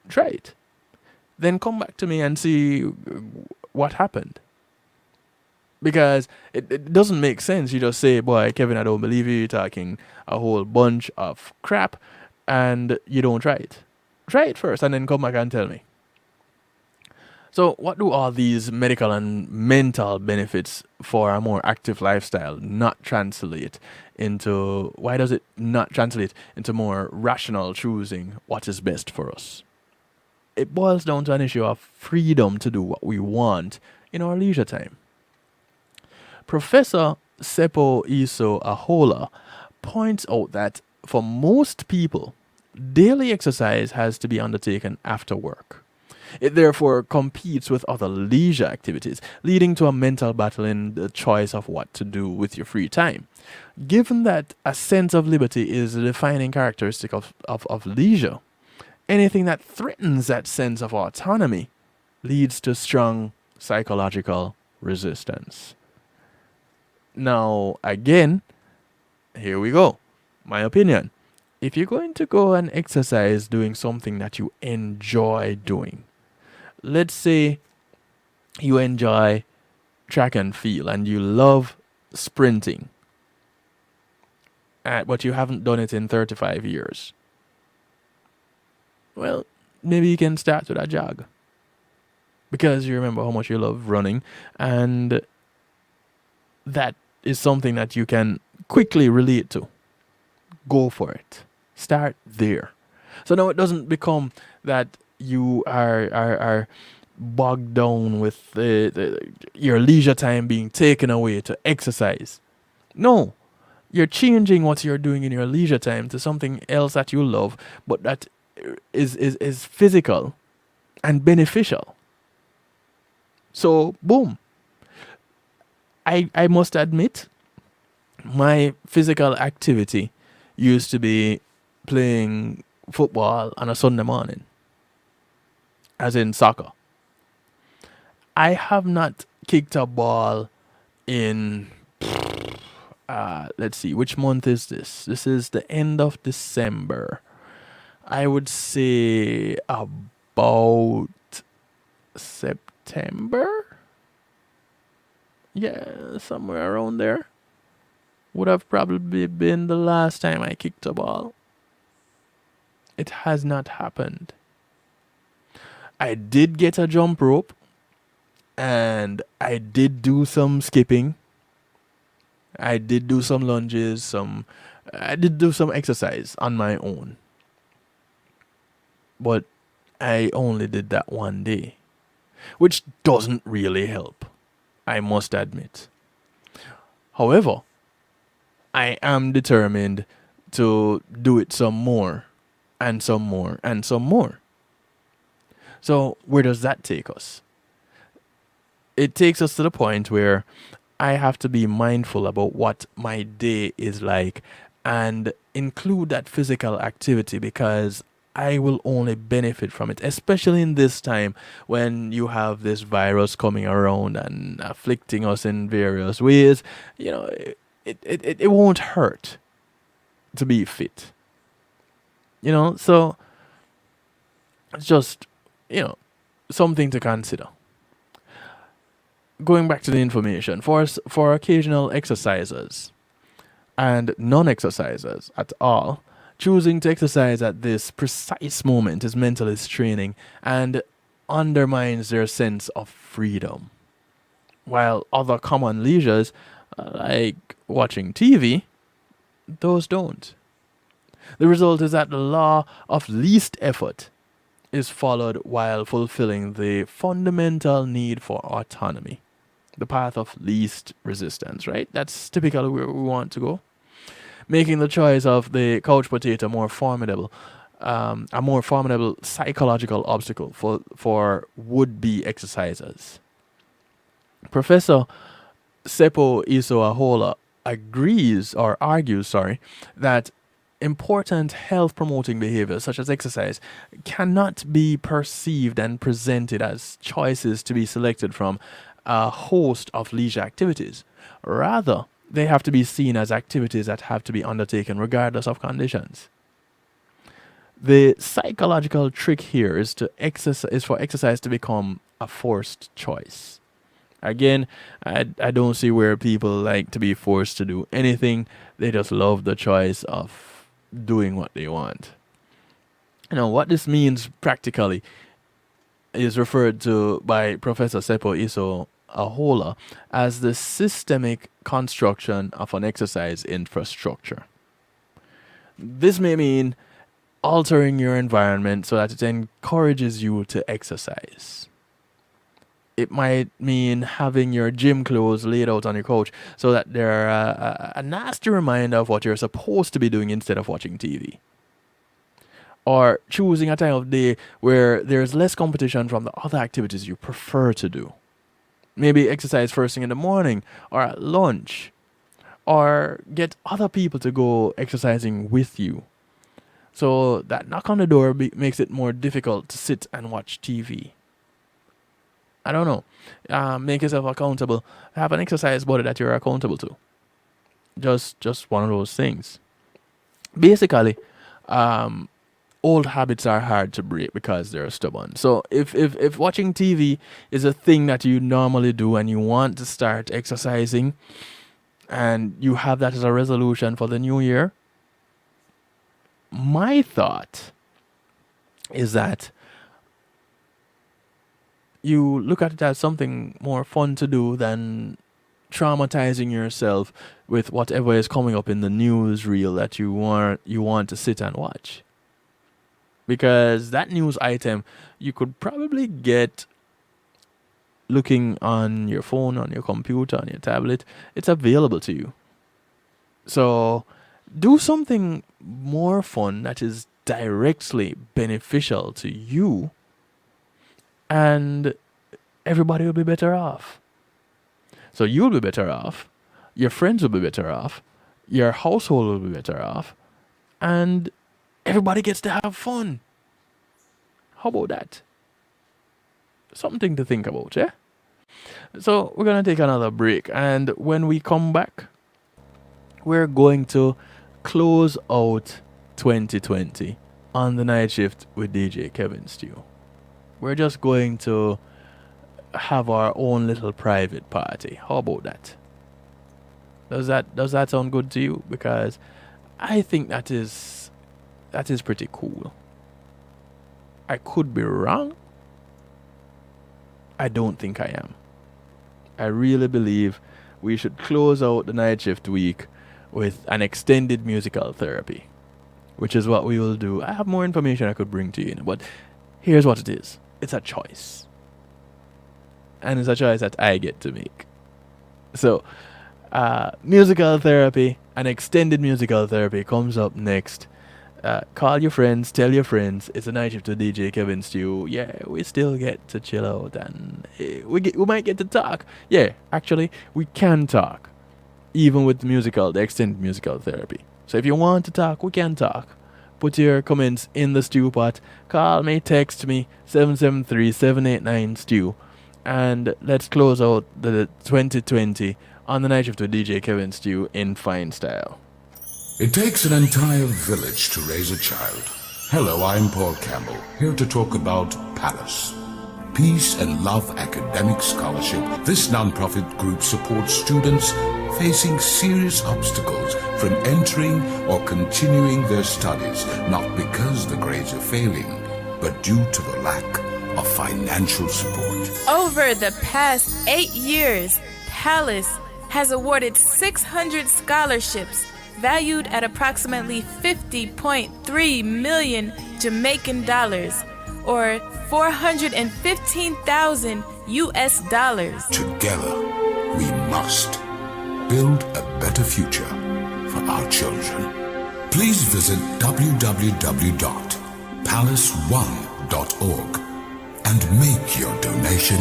Try it. Then come back to me and see what happened. Because it doesn't make sense. You just say, boy, Kevin, I don't believe you. You're talking a whole bunch of crap and you don't try it. Try it first and then come back and tell me. So what do all these medical and mental benefits for a more active lifestyle not translate into, why does it not translate into more rational choosing what is best for us? It boils down to an issue of freedom to do what we want in our leisure time. Professor Seppo Iso Ahola points out that for most people, daily exercise has to be undertaken after work. It therefore competes with other leisure activities, leading to a mental battle in the choice of what to do with your free time. Given that a sense of liberty is a defining characteristic of leisure, anything that threatens that sense of autonomy leads to strong psychological resistance. Now, again, here we go. My opinion. If you're going to go and exercise doing something that you enjoy doing, let's say you enjoy track and field and you love sprinting, but you haven't done it in 35 years. Well, maybe you can start with a jog because you remember how much you love running, and that is something that you can quickly relate to. Go for it. Start there. So now it doesn't become that you are bogged down with your leisure time being taken away to exercise. No, you're changing what you're doing in your leisure time to something else that you love, but that is physical and beneficial. So, boom. I must admit, my physical activity used to be playing football on a Sunday morning, as in soccer. I have not kicked a ball in, let's see, which month is this? This is the end of December. I would say about September? Yeah, somewhere around there. Would have probably been the last time I kicked a ball. It has not happened. I did get a jump rope, and I did do some skipping. I did do some lunges, I did do some exercise on my own. But I only did that one day, which doesn't really help, I must admit. However, I am determined to do it some more, and some more, and some more. So where does that take us? It takes us to the point where I have to be mindful about what my day is like and include that physical activity, because I will only benefit from it, especially in this time when you have this virus coming around and afflicting us in various ways. You know, it won't hurt to be fit. You know, so it's just, something to consider. Going back to the information, for occasional exercisers and non-exercisers at all, choosing to exercise at this precise moment is mentally straining and undermines their sense of freedom. While other common leisures, like watching TV, those don't. The result is that the law of least effort is followed while fulfilling the fundamental need for autonomy. The path of least resistance, right? That's typically where we want to go. Making the choice of the couch potato more formidable, a more formidable psychological obstacle for would-be exercisers. Professor Seppo Isoahola argues, that important health-promoting behaviors such as exercise cannot be perceived and presented as choices to be selected from a host of leisure activities. Rather, they have to be seen as activities that have to be undertaken regardless of conditions. The psychological trick here is for exercise to become a forced choice. Again, I don't see where people like to be forced to do anything. They just love the choice of doing what they want. What this means practically is referred to by Professor Seppo Isoahola as the systemic construction of an exercise infrastructure. This may mean altering your environment so that it encourages you to exercise. It might mean having your gym clothes laid out on your couch so that they're a nasty reminder of what you're supposed to be doing instead of watching TV. Or choosing a time of day where there's less competition from the other activities you prefer to do. Maybe exercise first thing in the morning or at lunch. Or get other people to go exercising with you. So that knock on the door makes it more difficult to sit and watch TV. I don't know. Make yourself accountable. Have an exercise buddy that you're accountable to. Just one of those things. Basically, old habits are hard to break because they're stubborn. So if watching TV is a thing that you normally do and you want to start exercising and you have that as a resolution for the new year, my thought is that you look at it as something more fun to do than traumatizing yourself with whatever is coming up in the newsreel that you want to sit and watch. Because that news item you could probably get looking on your phone, on your computer, on your tablet, it's available to you. So do something more fun that is directly beneficial to you, and everybody will be better off. So you'll be better off, your friends will be better off, your household will be better off, and everybody gets to have fun. How about that? Something to think about, yeah? So we're going to take another break, and when we come back, we're going to close out 2020 on the night shift with DJ Kevin Stew. We're just going to have our own little private party. How about that? Does that sound good to you? Because I think that is pretty cool. I could be wrong. I don't think I am. I really believe we should close out the night shift week with an extended musical therapy, which is what we will do. I have more information I could bring to you, but here's what it is. It's a choice. And it's a choice that I get to make. So, musical therapy, an extended musical therapy comes up next. Call your friends, tell your friends, it's a night shift with DJ Kevin Stew. Yeah, we still get to chill out, and we might get to talk. Yeah, actually, we can talk, even with the extended musical therapy. So if you want to talk, we can talk. Put your comments in the stew pot. Call me, text me, 773-789-STEW. And let's close out the 2020 on the night shift with DJ Kevin Stew in fine style. It takes an entire village to raise a child. Hello, I'm Paul Campbell, here to talk about Palace. Peace and Love Academic Scholarship. This non-profit group supports students facing serious obstacles from entering or continuing their studies, not because the grades are failing, but due to the lack of financial support. Over the past 8 years, Palace has awarded 600 scholarships valued at approximately 50.3 million Jamaican dollars, or 415,000 US dollars. Together, we must build a better future for our children. Please visit www.palace1.org and make your donation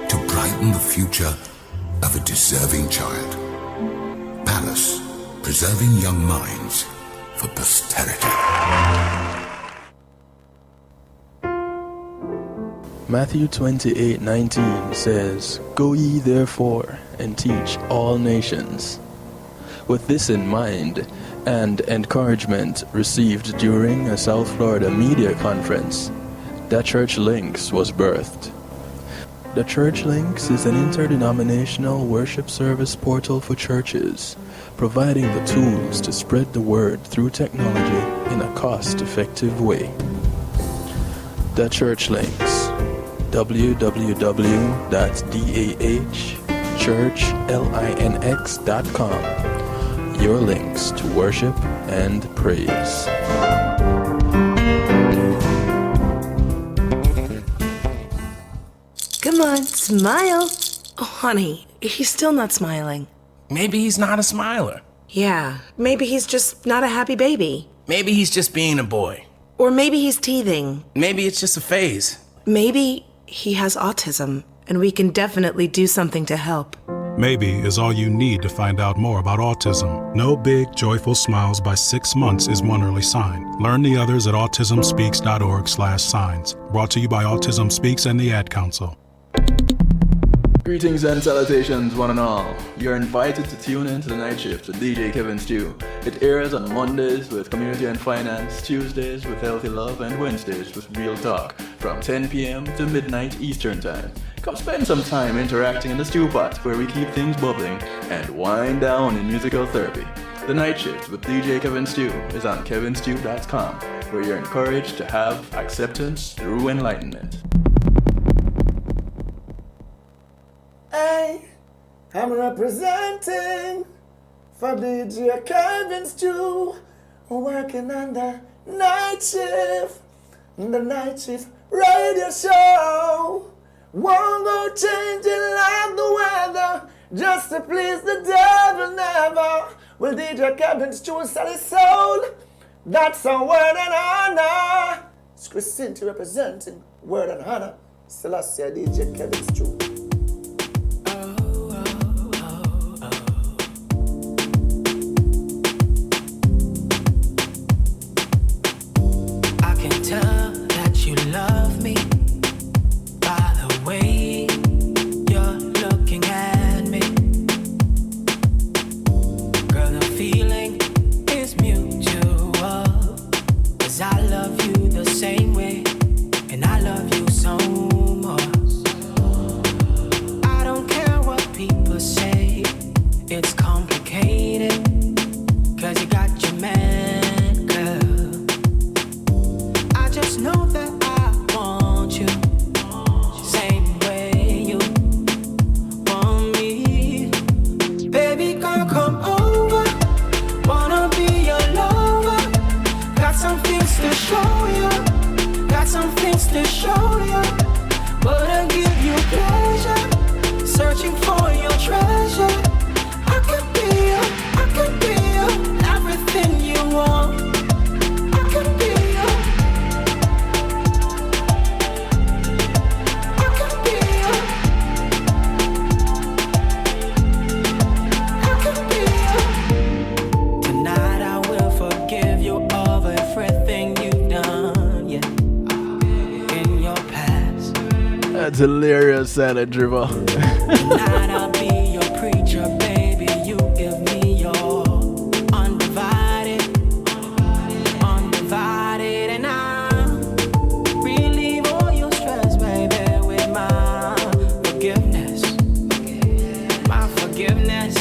to brighten the future of a deserving child. Palace, preserving young minds for posterity. Matthew 28:19 says, "Go ye therefore and teach all nations." With this in mind, and encouragement received during a South Florida media conference, The Church Links was birthed. The Church Links is an interdenominational worship service portal for churches, providing the tools to spread the word through technology in a cost-effective way. The Church Links, www.dahchurchlinx.com. Your links to worship and praise. Come on, smile. Oh, honey, he's still not smiling. Maybe he's not a smiler. Yeah, maybe he's just not a happy baby. Maybe he's just being a boy. Or maybe he's teething. Maybe it's just a phase. Maybe he has autism, and we can definitely do something to help. Maybe is all you need to find out more about autism. No big, joyful smiles by 6 months is one early sign. Learn the others at autismspeaks.org/signs. Brought to you by Autism Speaks and the Ad Council. Greetings and salutations, one and all. You're invited to tune in to the night shift with DJ Kevin Stew. It airs on Mondays with Community and Finance, Tuesdays with Healthy Love, and Wednesdays with Real Talk from 10 p.m. to midnight Eastern Time. Come spend some time interacting in the stew pot where we keep things bubbling and wind down in musical therapy. The night shift with DJ Kevin Stew is on kevinstew.com, where you're encouraged to have acceptance through enlightenment. Hey, I'm representing for DJ Kevin Stew, working on the night shift radio show. Won't go changing like the weather, just to please the devil never. Will DJ Kevin's true sell his soul? That's a word and honor. It's Christine representing word and honor. Selassie DJ Kevin's true. I can tell that you love me by the way you're looking at me. Girl, the feeling is mutual, 'cause I love you the same way, and I love you so much. I don't care what people say, it's complicated, 'cause you got your man, girl. I just know that I want you, same way you want me. Baby girl, come over, wanna be your lover. Got some things to show you, got some things to show you. Wanna give you pleasure, searching for your treasure. I could be you, I could be you, everything you want. I could be you, I could be you, I could be you. Tonight I will forgive you of everything you've done, yeah, in your past. That's hilarious, Santa Driver. Tonight I'll be your preacher, baby. You give me your undivided, and I'll relieve all your stress, baby, with my forgiveness, my forgiveness.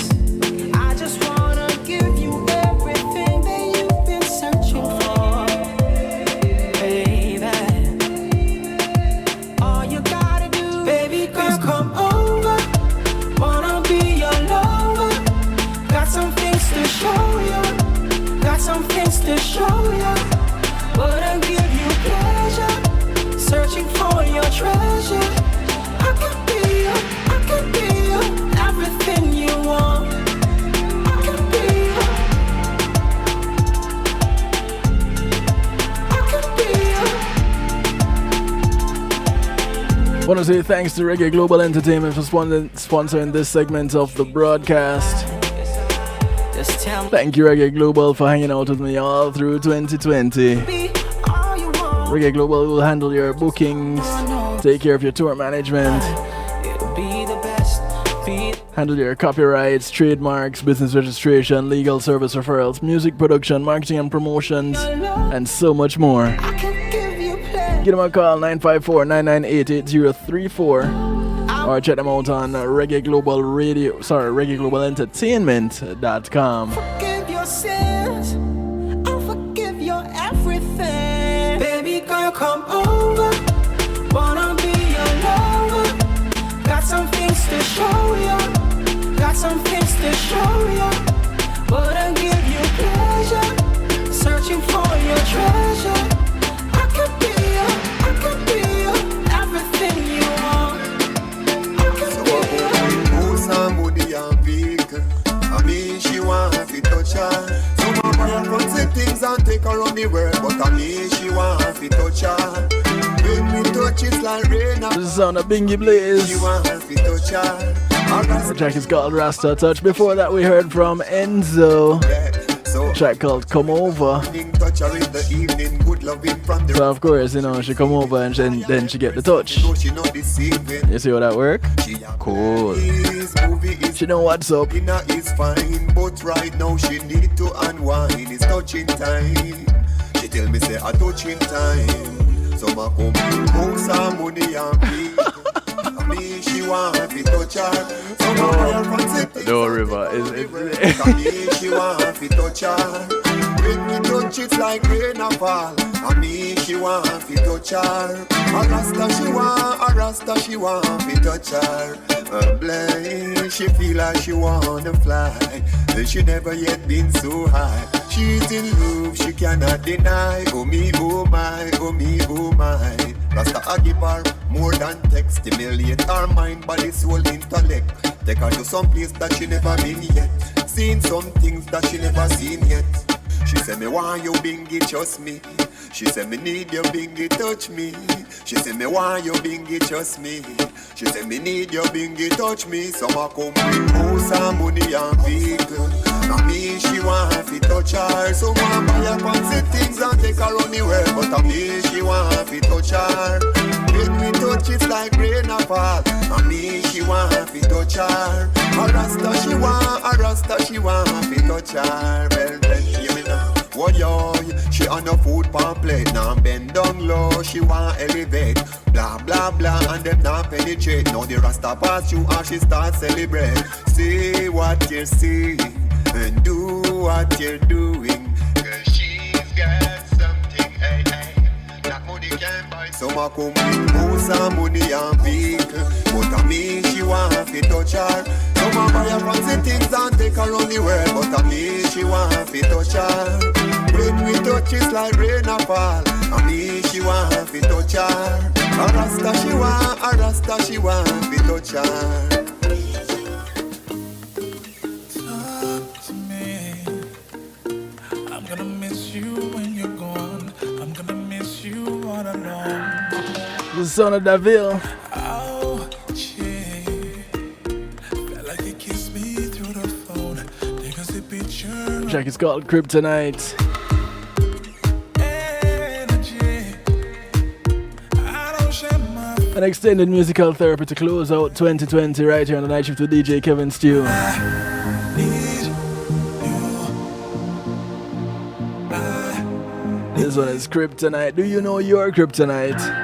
I just wanna give you everything that you've been searching for, baby. All you gotta do, baby girl, come over. Wanna be your lover. Got some things to show you, got some things to show you. Wanna give you pleasure, searching for your treasure. I could be you, I could be you, everything you want. I could be you, I could be you. Want to say thanks to Reggae Global Entertainment for sponsoring this segment of the broadcast. Just tell me, Thank you, Reggae Global, for hanging out with me all through 2020. all you want. Reggae Global will handle your bookings, take care of your tour management, It'll be the best. Be handle your copyrights, trademarks, business registration, legal service referrals, music production, marketing and promotions, and so much more. I can give you pleasure. Give them a call, 954-998-8034, or check them out on ReggaeGlobalEntertainment.com. Forgive your sins, I'll forgive your everything. Baby girl, come over. Wanna be your lover. Got some things to show you, got some things to show you. Wanna give you pleasure, searching for your treasure. I could be you, I could be you, everything you want. I could be you. Somebody and big. I mean, she want to touch her. Some of her fancy things and take her on the world, but I mean, she want to touch her. When we touch, it's like rain. This is on a Bingy Blaze. She want to touch her. The track is called Rasta Touch. Before that, we heard from Enzo. A track called Come Over. So of course, you know, she come over and then she get the touch. You see how that work? Cool. She know what's up. Dinner is fine, but right now she need to unwind. It's touching time. She tell me say a touching time. So I come home some money and pay. Me she want to touch her. So No, River. she want to touch her. When we touch it's like rain and fall. And me she want to touch her. A Rasta she want to touch her. Blind, she feel like she wanna fly. She never yet been so high. She's in love, she cannot deny. Oh me, oh my, oh me, oh my. Rasta a give her more than text. Stimulate her mind, body, soul, intellect. Take her to some place that she never been yet. Seen some things that she never seen yet. She said me want you bingy, trust me. She said me need you bingy, touch me. She said me want you bingy, trust me. She said me need you bingy, touch me. Some a come with house and money and vehicle. And me she want fi touch her. Some want buy her fancy things and take her on the world. But a me she want fi touch her. When we touch it's like rain a fall. And me she want fi touch her. A rasta she want fi touch her. Well then hear me now. Oh yo, she on the food pan plate. Now bend down low, she want elevate. Blah blah blah and them not penetrate. Now the rasta pass you and she start celebrate. See what you see and do what you're doing. Cause she's got something, hey, hey, that money can buy. Some a come with house and money and vehicle. But a me, she want fi touch her. Some a buy her fancy things and take her on the world. But a me, she want fi touch her. When we touch it's like rain a fall. A me, she want fi touch her. A rasta she want fi touch her. The son of Daville. Oh, yeah. Felt like you kissed me through the phone. Take a sip picture. Track is called Kryptonite. An extended musical therapy to close out 2020 right here on the night shift with DJ Kevin Stew. This one is Kryptonite. Do you know your Kryptonite?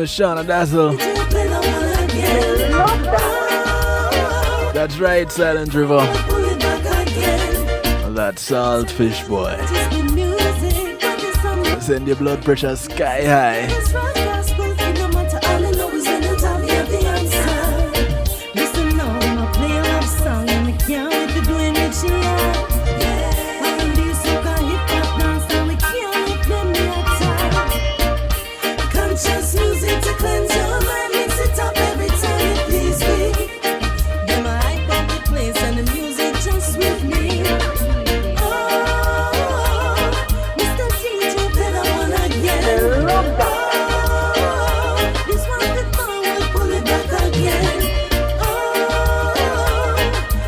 Shauna Dazzle. That's right, Silent River. That saltfish boy. Send your blood pressure sky high. Listen, now I'm a play a love song and I can't wait to do it with you. dance with me. Oh, Mr. DJ, play that one again. I love that. Oh, this one bit forward, pull it back again. Oh,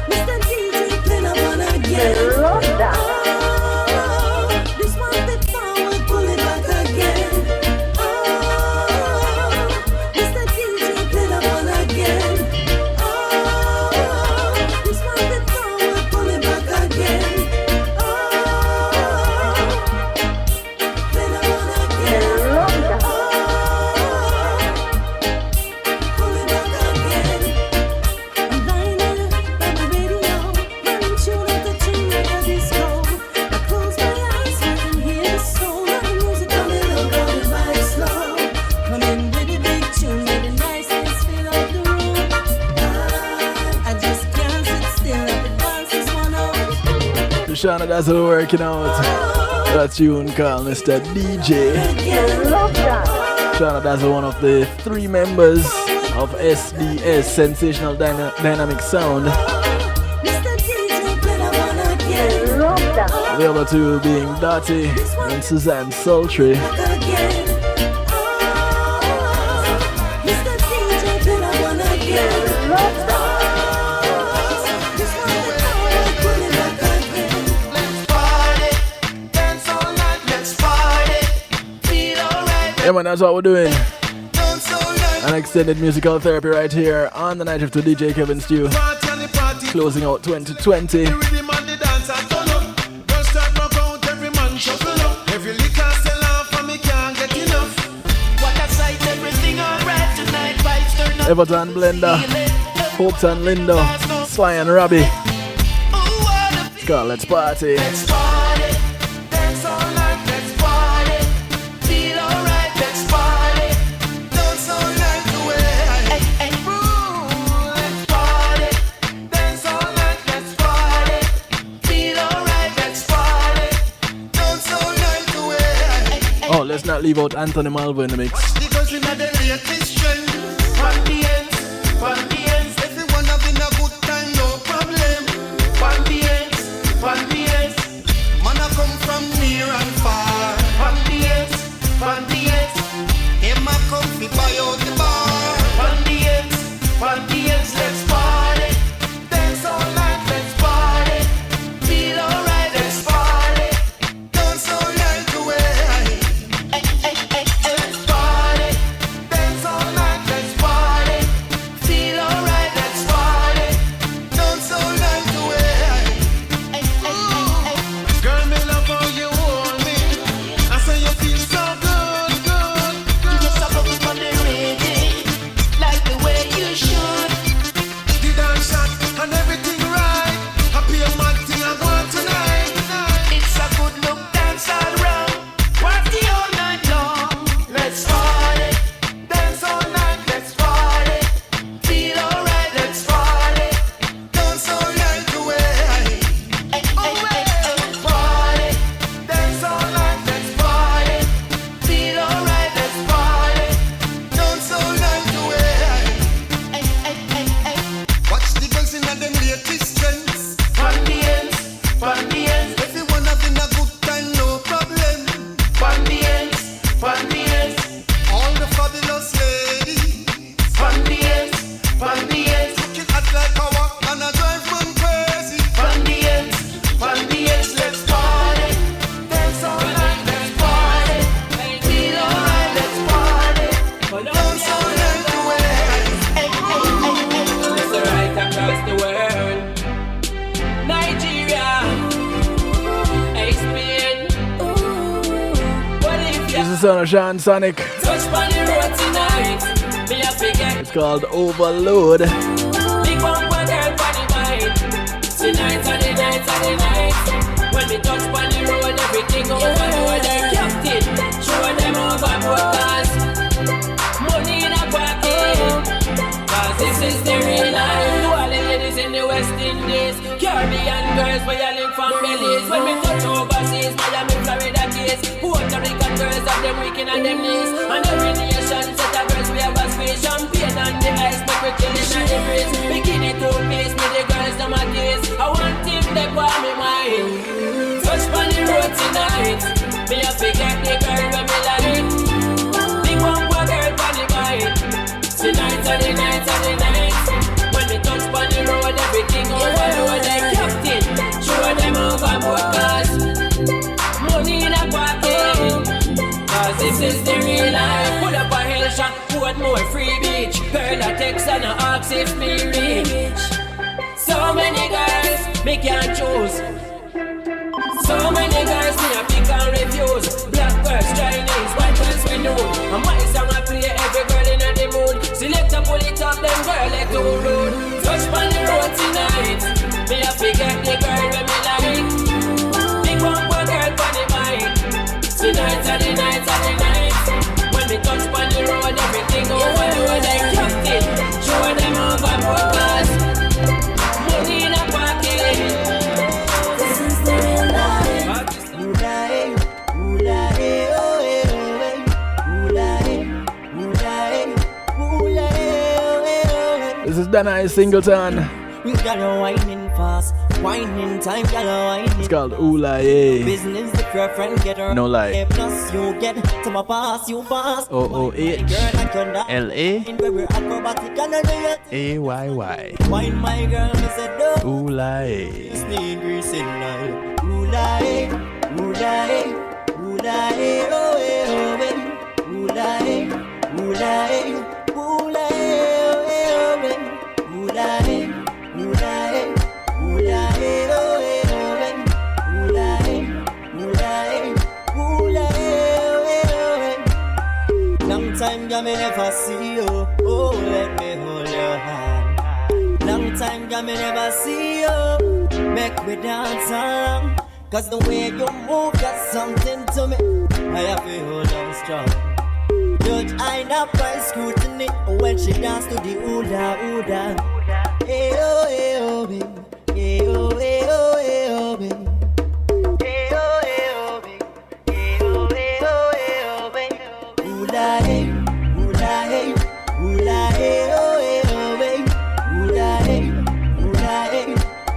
Mr. DJ, play that one again. I love that. Oh, this one bit forward, pull it back again. Oh, Mr. DJ, play that one again. Oh, this one bit forward, pull it back again. Oh, play that one again. I love that. Pull it back again. I'm vinyl by the radio, running tune after tune like a disco. I close my eyes, I can hear the soul of the music coming over the vibe slow. Coming with a big tune, with the nicest feel of the room. I just can't sit still at the dance is one out. Shana Dazzle working out. That tune called Mr. DJ. Shana Dazzle, one of the 3 members of SDS, Sensational Dynamic Sound. The other 2 being Dottie and Suzanne Sultry. Yeah man, that's what we're doing. An extended musical therapy right here on the night of DJ Kevin Stew. Closing out 2020. Everton Blender, Hopes and Lindo, Sly and Robbie. It's called Let's Party. Let's party, dance all night, let's party. Feel alright, let's party. Dance all night away. Let's party, dance all night, let's party. Feel alright, let's party. Dance all night away. Oh, let's not leave out Anthony Malvo in the mix. Because we had the latest trend. Everyone having a good time, no problem. Man, I come from near and far. Him a come fi buy out the bar. Let's party. Dance all night, let's party. Feel alright, let's party. Dance all night away. Let's party. Dance all night, let's party. Feel alright, let's party. Dance all night away. Girl, me love how you hold me. I say you feel so good. You get some bubbles on the reggae, like the way you should. The dance shot and everything right. Happy a mad thing I want tonight. It's a good look dance all round. Party all night long. Let's party. Dance all night. Let's party. Feel alright. Let's party. Dance all night away. Party. Dance all night. Let's party. Feel alright. Let's party. Dance all night away. Watch the girls in them latest trends. Everyone having a good time, no problem. All the fabulous ladies. Looking hot like a walk and a drive man crazy. Let's party. Dance all night, let's party. Feel alright, let's party. Dance all night away. It's right across the world. Nigeria, Spain. What if This is the son of Sean Sonic. touch on the road tonight? Me a figure. It's called Overload. Big bump on her body mind. Tonight and the night. When we touch on the road, everything overload. They're captain. Show them overboard cars. Money in a pocket. Cause this is the real life. To all the ladies in the West Indies, Caribbean girls, we are link from Belize. When we touch overseas, Miami, Florida case. Puerto Rican girls have them weekend on them knees. And every nation set of girls, we have a space. Champagne on the ice, make we chillin' on the breeze. Bikini two-piece, me the girls, them a kiss. I want him there. Me a forget the girl when me like. Big one girl on the mind. Tonight and the night and the night. When me touch on the road, everything overload like captain. Show them overboard cause money in a pocket. Cause this is the real life. Pull up a hill shot, put more free beach. Girl a text and a ask if me rich. So many girls, me can't choose. So many girls, me a pick and refuse. Black girls, Chinese, white girls we know. And my song I play, every girl in the mood. Select a pull it up, them girl let too rude. Touch on the road tonight. Me a forget the girl when me like. Big one girl on the mind. Tonight and the night and the night. When me touch on the road, everything overload like captain. Show them overboard cause money in a pocket. This is the real life. This is Danai Singleton. We got a whining fast, whining time, got a whining. It's called Oola Ye. Business if your friend get her. No lie. A plus you get to my pass, you pass. OOHLA AYY. Wine my girl, me said no. Oola Ye. Sneak grease in now. Oola Ye, Oola Ye, Oola Ye, oh eh, oh eh. Oola Ye, Oola Ye, Oola Ye, oh eh, oh eh. Oola Ye. Long time got me never see you. Oh, let me hold your hand. Long time got me never see you. Make we dance along. Cause the way you move got something to me. I have to hold on strong. Judge I not by scrutiny when she dance to the ooda ooda. Hey oh hey oh baby. Hey oh hey oh hey oh baby. Hey oh hey oh baby. Hey oh hey oh hey oh baby. Ooda hey, ooda hey, ooda hey oh hey oh baby. Ooda hey, ooda hey,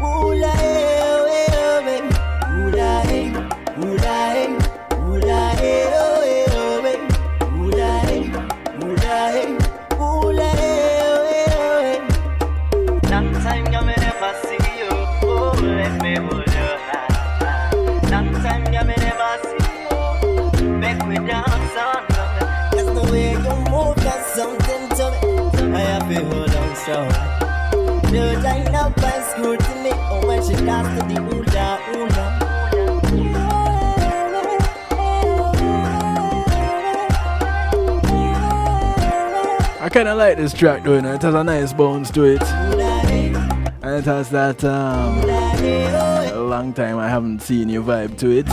ooda hey oh hey oh baby. Ooda hey, ooda hey, ooda hey oh hey oh baby. Ooda hey, ooda hey, ooda hey oh hey oh hey. Long time got me never see you. Oh, let me hold your hand. Long time got me never see you. Make me dance on. Cause the way you move got something to me. I have to hold on strong. Judge I not by scrutiny when she dance to the ooda ooda. I kinda like this track though, you know, it has a nice bounce to it. And it has that a long time I haven't seen you vibe to it.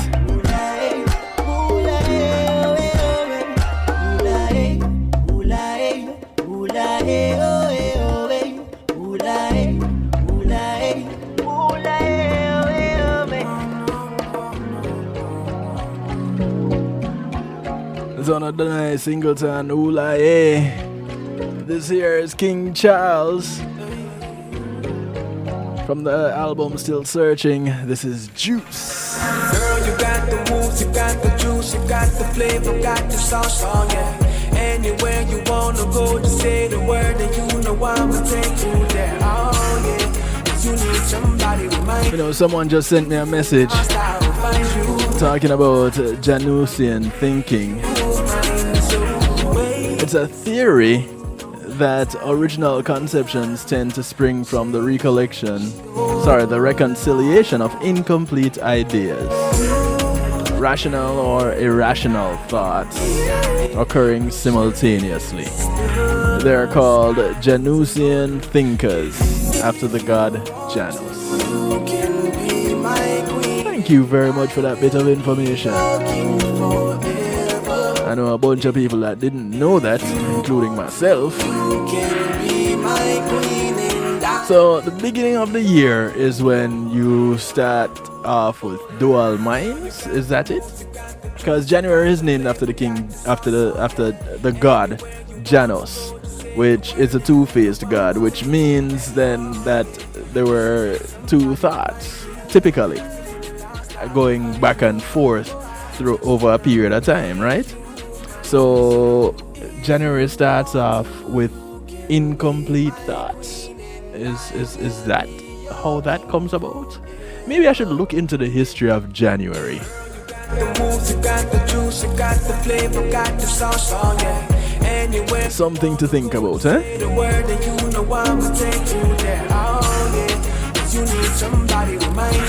It's on a nice Singleton, Oola Ye. This here is King Charles from the album Still Searching. This is Juice. Girl, you got the moves, you got the juice, you got the flavor, got the sauce, oh yeah. Anywhere you wanna go, just say the word and you know I'ma take you there, oh yeah. 'Cause you need somebody to remind you know, someone just sent me a message talking about Janusian thinking. It's a theory that original conceptions tend to spring from the reconciliation of incomplete ideas, rational or irrational thoughts occurring simultaneously. They're called Janusian thinkers, after the god Janus. Thank you very much for that bit of information. I know a bunch of people that didn't know that, including myself. So the beginning of the year is when you start off with dual minds. Is that it? Because January is named after the king, after the god Janus, which is a two-faced god, which means then that there were two thoughts, typically, going back and forth through over a period of time, right? So January starts off with incomplete thoughts. Is that how that comes about? Maybe I should look into the history of January. Something to think about, eh? You need somebody to remind you.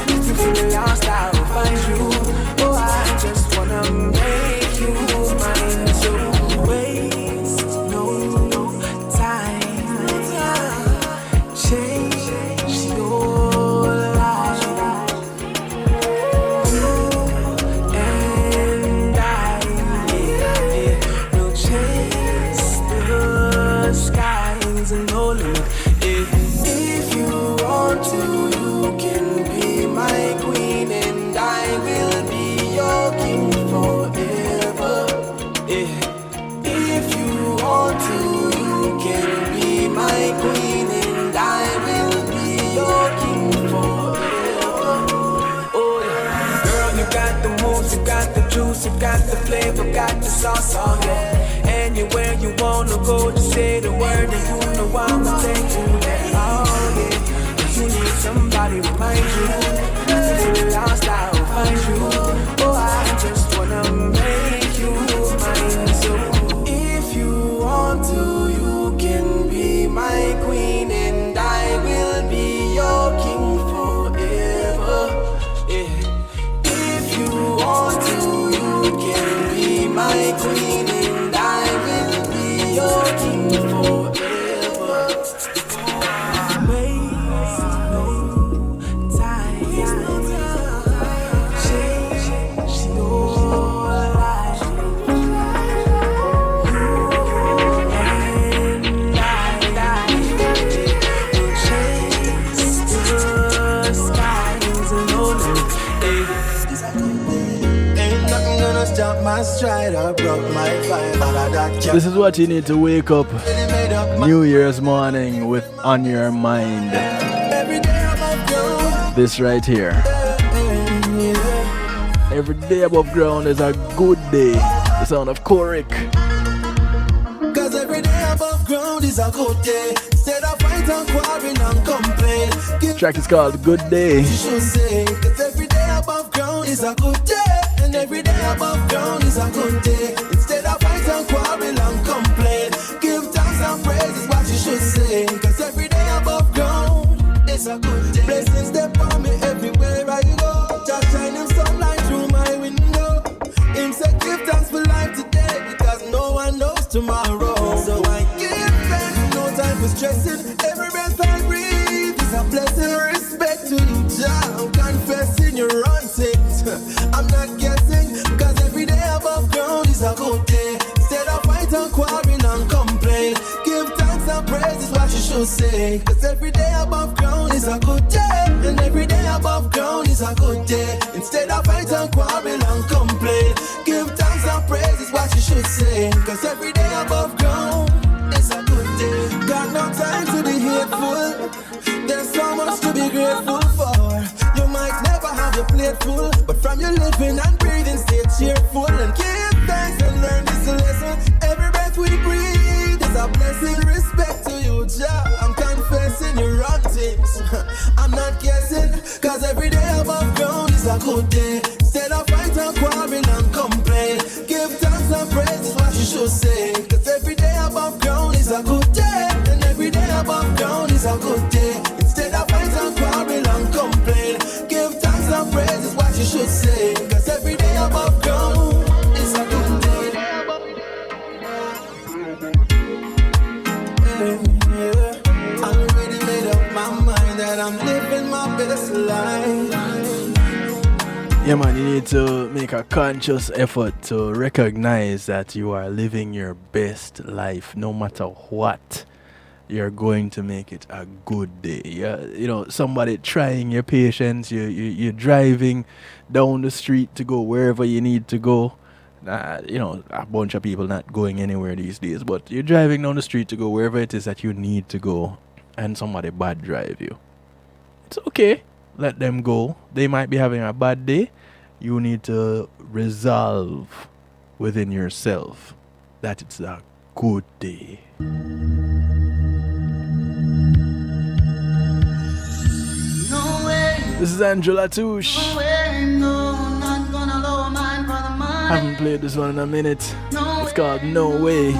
If you feel lost, I will find you. Oh, I just wanna make you mine. So waste no time. Change your life. You and I will chase the skies and no limit. If you want to, you can be my queen, and I will be your king forever. If you want to, you can be my queen, and I will be your king forever. Oh yeah, girl, you got the moves, you got the juice, you got the flavor, got the sauce, oh yeah. Anywhere you wanna go, just say the word, and you know I'ma take you there. Oh yeah, you need somebody to remind you. If you feel lost, I will find you. Oh, I just wanna make you mine. So if you want to, you can be my queen, and I will be your king forever. If you want to, you can be my queen, and I will be your king forever. This is what you need to wake up New Year's morning with on your mind. This right here. Every day above ground is a good day. The sound of Korik. Cause every day above ground is a good day. Instead of fight and quarrel and complain. The track is called Good Day. Cause every day above ground is a good day. And every day above ground is a good day. Instead of fight and quarrel and complain. Give thanks and praise is what you should say. Cause every day above ground is a good day. Blessings they for me everywhere I go. Just shining sunlight through my window. Him say give thanks for life today. Because no one knows tomorrow. So I give thanks, no time for stressing. Every breath I breathe is a blessing. Respect to you, Jah. I'm confessing you're on things. I'm not guessing, cause every day above ground is a good day. Instead of fight and quarrel and complain. Give thanks and praise is what you should say. Cause every day above ground is a good day. And every day above ground is a good day. Instead of fight and quarrel and complain. Give thanks and praise is what you should say. Cause every day above ground is a good day. Got no time to be hateful. There's so much to be grateful for. You might never have your plate full, but from your living and breathing, stay cheerful and give thanks and learn this lesson. Every breath we breathe is a blessing. Respect to you, Jah. I'm confessing you're on things. I'm not guessing, cause every day above ground is a good day. Instead of fight and quarrel and complain. Give thanks and praise is what you should say. Cause every day above ground is a good day. And every day above ground is a good day. Instead of fight and quarrel and complain. Give thanks and praise is what you should say. Cause every day above ground is a good day. I already made up my mind that I'm living my best life. Yeah man, you need to make a conscious effort to recognize that you are living your best life. No matter what, you're going to make it a good day. You know, somebody trying your patience, you're driving down the street to go wherever you need to go. You know, a bunch of people not going anywhere these days, but you're driving down the street to go wherever it is that you need to go, and somebody bad drive you. It's okay. Let them go. They might be having a bad day. you need to resolve within yourself that it's a good day. This is Angela Touche. Haven't played this one in a minute. It's called No Way.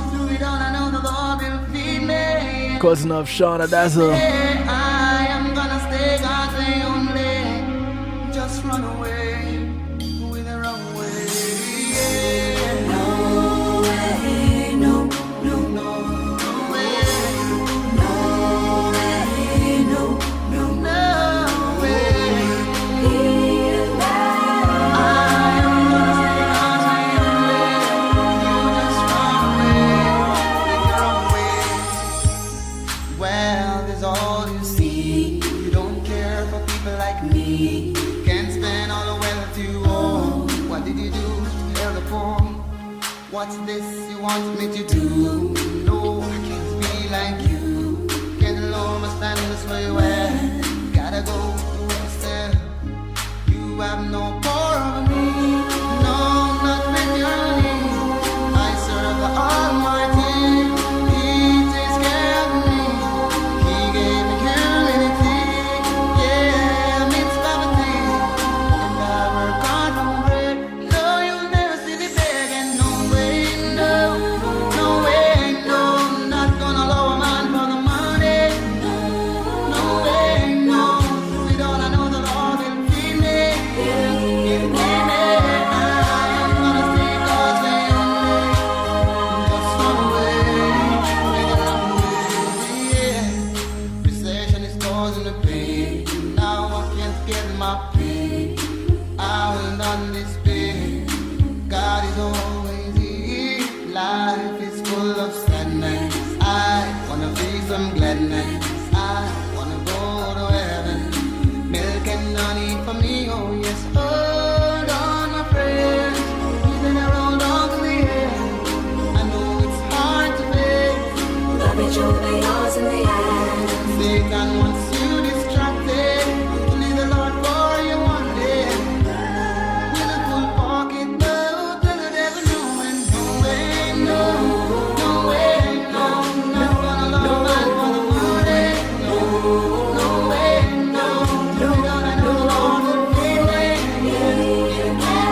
Cousin of Shauna Dazzle. I am gonna stay God's way only. Just run away with the wrong way. No way, no, no, no, no way. No way, no, no, no way. I am gonna stay God's way only. You just run away with the wrong way. Well, there's all you see. You don't care for people like me. Can't spend all the wealth you own. What did you do to help the poor? What's this you want me to do? No, I can't be like you. Can't alone must stand this way where gotta go yourself. You have no power over me. No, not with your knees. I serve the Almighty. He takes care of me. He gave me humility, yeah, means poverty, and I work hard for bread. No, you'll never see me begging. No way, no, no way, no. Not gonna lower man for the money. No way, no. Through it all, I know the Lord will feed me. Give me, I am gonna stay God's way only. Just run away with the wrong way, yeah. Recession is causing the pain. Now I can't get my pay. I will not despair. God is always here. Life is full of sadness. I wanna feel some gladness. I wanna go to heaven. Milk and honey for me, oh yes. Hold on, my friends. Even a road on the end. I know it's hard to face. But it will be yours in the end. Satan wants you distracted. Leave the Lord for you one day. With a full pocket, no, till the devil know. And no way, no, no way, no. Not gonna love man for the money. No, no way, no. Do it all, I know the Lord will feed me. Give me, I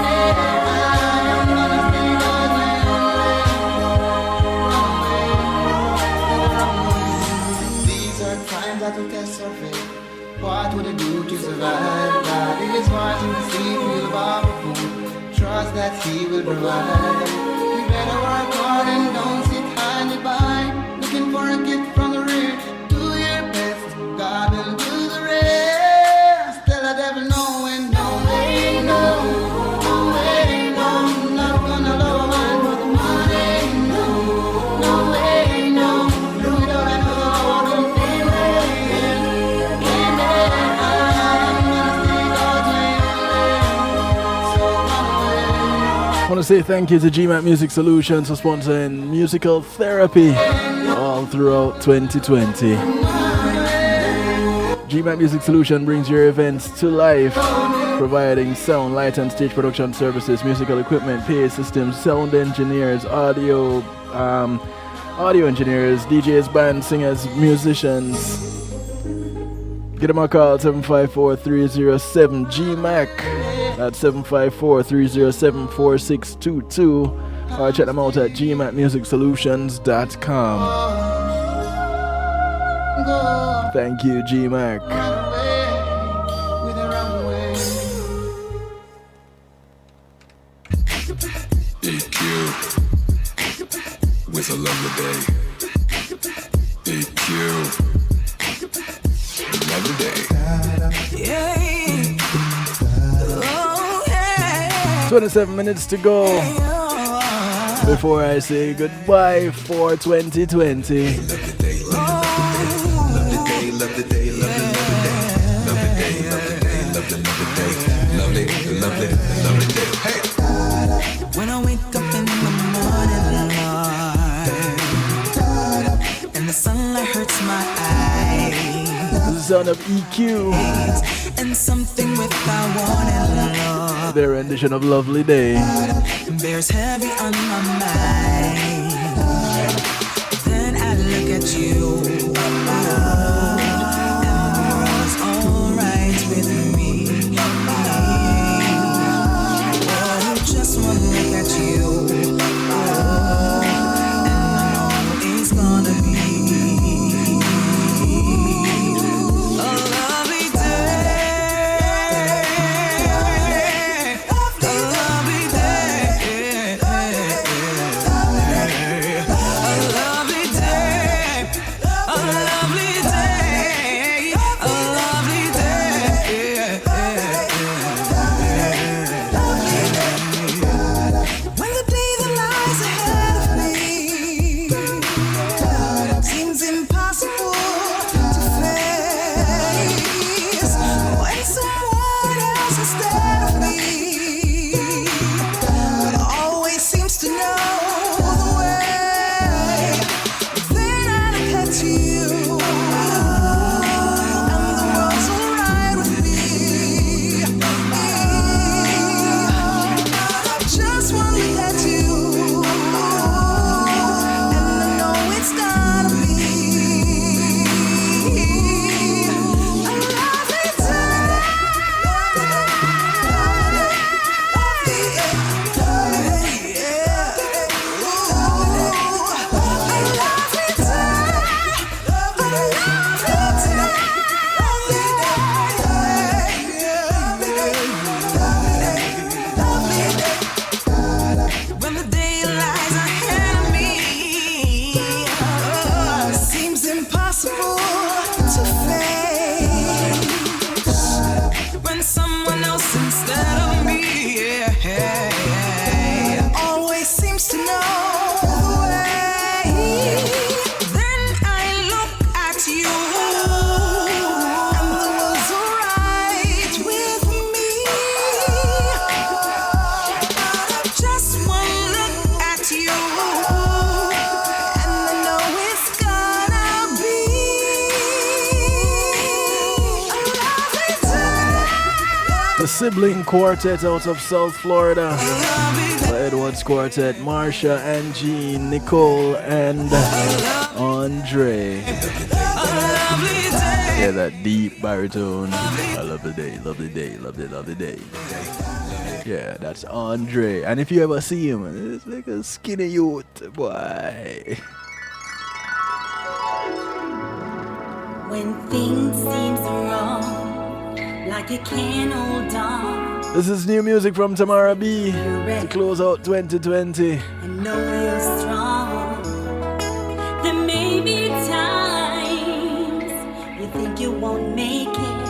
am gonna stay God's way only. Wrong way, wrong way. These are times that will test our faith. What would I do to survive? God is watching to see if you'll bow before. Trust that He will provide. You better work hard and don't sit idly by, looking for a gift from the rear. Do your best, God will do the rest. Tell the devil no and no way, no, no way, no. Not gonna love a man for the money. No, no way, no. Do it all, I know the Lord will feed me. Give me, I am gonna stay God's way only. So run away. I want to say thank you to GMAT Music Solutions for sponsoring musical therapy all throughout 2020. GMAT Music Solution brings your events to life, providing sound, light, and stage production services, musical equipment, PA systems, sound engineers, audio engineers, DJs, band singers, musicians. Give them a call, 754-307-GMAC. That's 754-307-4622. Or check them out at gmatmusicsolutions.com. Thank you, GMAC. EQ with a lovely day. EQ, lovely day. 27 minutes to go before I say goodbye for 2020. When I wake up in the morning, Lord, and the sunlight hurts my eyes, the sound of EQ. and something without warning, Lord, their rendition of Lovely Day. Bears heavy on my mind. Then I look at you. Everyone's alright with me. Oh, just one look at you. And I know it's gonna be a lovely Sibling quartet out of South Florida. The Edwards Quartet, Marsha and Jean, Nicole and Andre. Yeah, that deep baritone. I love the day, lovely day, lovely day. Yeah, that's Andre. And if you ever see him, it's like a skinny youth, boy. When things seem wrong, like you can't hold on. This is new music from Tamara B to close out 2020. I know you're strong. There may be times you think you won't make it.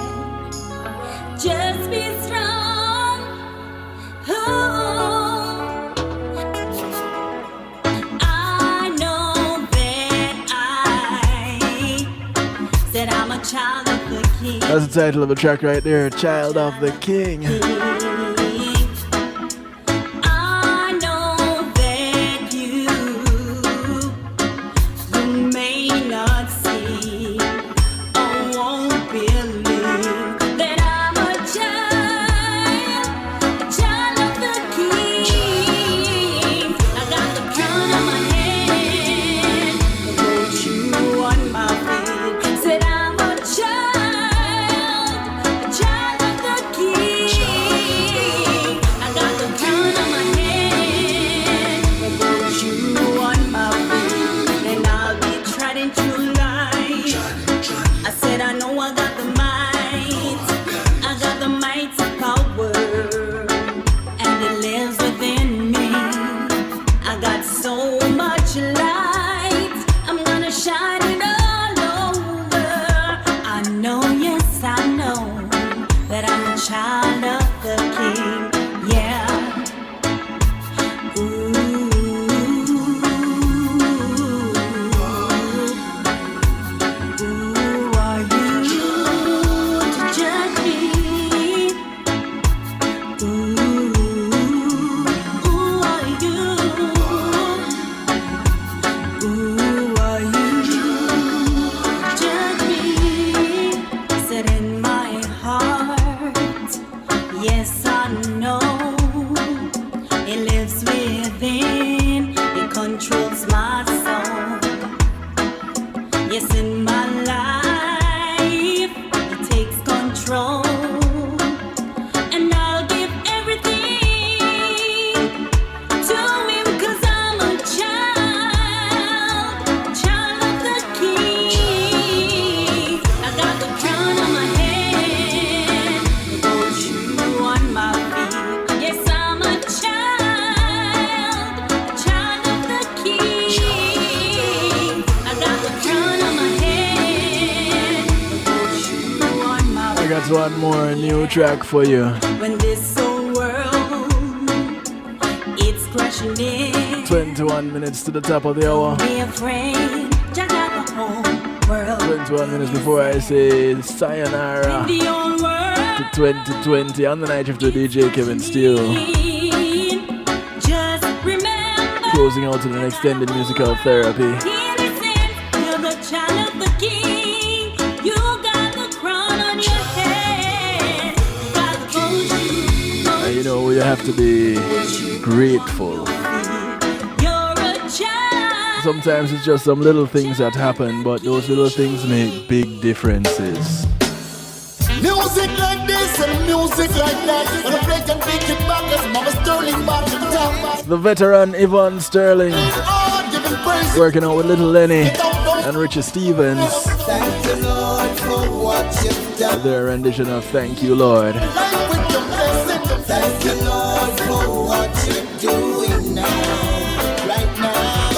Just be strong. Oh. I know that I said I'm a child of the King. That's the title of the track right there, Child of the King. I know that you may not see or won't believe that I'm a child of the King. I got the crown on my head, the gold shoe on my feet. Said I'm a child. Child of the King, yeah. Ooh. Who are you to judge me? Ooh. Who are you? Who are you to judge me? Set in my heart. Yes, I know it lives within, it controls my soul. Yes, in my life, it takes control. And I'll give everything to him, 'cause I'm a child of the King. I got the crown on my head, the gold shoe on my feet. Yes, I'm a child of the King. I got the crown on my head, the gold shoe on my feet. I got one more new track for you. When this whole world, it's crashing in. 21 minutes to the top of the hour. Be afraid, Jah got the whole world. 21 minutes before I say sayonara The whole world to 2020 on the night shift to DJ Kevin Steele. just remember, Closing out to an extended musical therapy. innocent, you're the child of the King. You got the crown on your head. Got the gold shoe. And you know, you have to be grateful. You're a child. Sometimes it's just some little things that happen, but those little things make big differences. Music like this and music like that. When I break and pick it back, as Mama Sterling back to the top. The veteran Yvonne Sterling Giving praise. working out with Little Lenny and Richard Stevens. Thank you, Lord, for what you've done. Their rendition of Thank You, Lord. Thank you, Lord, for what you're doing now, right now.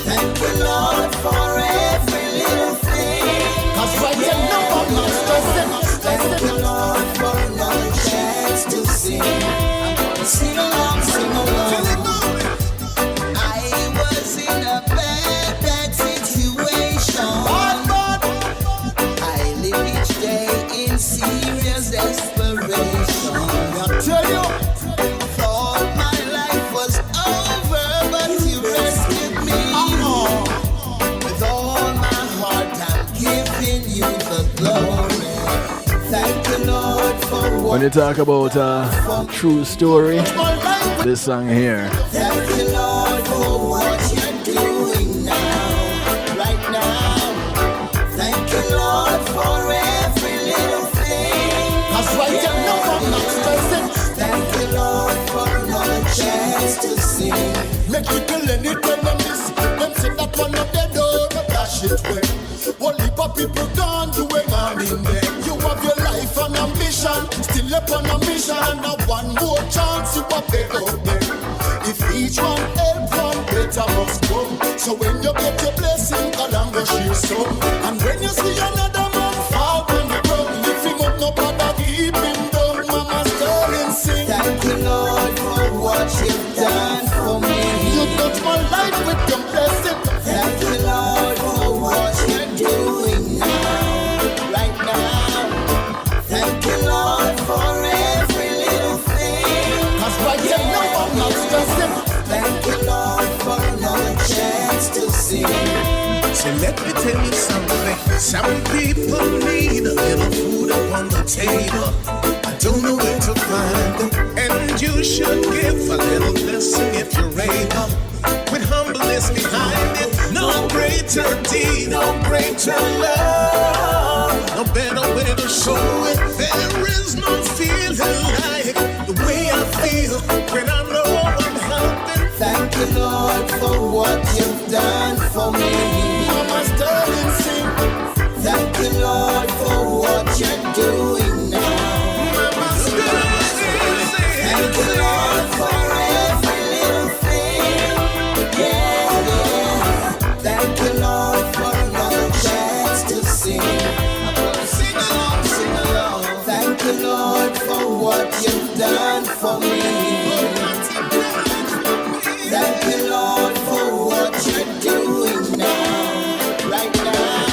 Thank you, Lord, for every little thing. 'Cause right now I'm not stressing. Thank you, Lord, for another chance to sing. I'm gonna sing along, sing along. I was in a bad situation. I live each day in serious desperation. I tell you, thought my life was over, but you rescued me. With all my heart, I'm giving you the glory. Thank you, Lord, for what. When you talk about a true story, this song here. Thank you, Lord, for what you're doing now, right now. Thank you, Lord, for every little thing. 'Cause right now I'm not stressing. Thank you, Lord, for another chance to sing. Make little Lenny tell them this. Them say that one of their door, but dash it way. One heap of people gone to a man in there. You have your life and ambition, still upon a mission. Now one more chance, you are better out there. If each one help, one better must come. So when you get your blessing, God and go share some. And when you see another man fall on the ground, lift him up, no bother keep him down. Mama Sterling sing. Thank you, Lord, for what you've done for me. You touch my life with your blessing. Thank you, Lord, for what you're doing now, right now. Thank you, Lord, for every little thing. 'Cause right now I'm not stressing. Thank you, Lord, for another chance to sing. So let me tell you something. Some people need a little food upon the table. I don't know where to find them. And you should give a little blessing if you're able. With humbleness behind it. No greater deed, no greater love. No better way to show it. There is no feeling like the way I feel when I know I'm helping. Thank you, Lord, for what you've done for me. Mama Sterling sing. Thank you, Lord, for what you're doing now. Mama Sterling sing. Thank you, Lord, for every little thing. Yeah, yeah. Thank you, Lord, for another chance to sing. I'm gonna sing along, sing along. Thank you, Lord, for what you've done for me. Thank you, Lord, for what you're doing now, right now.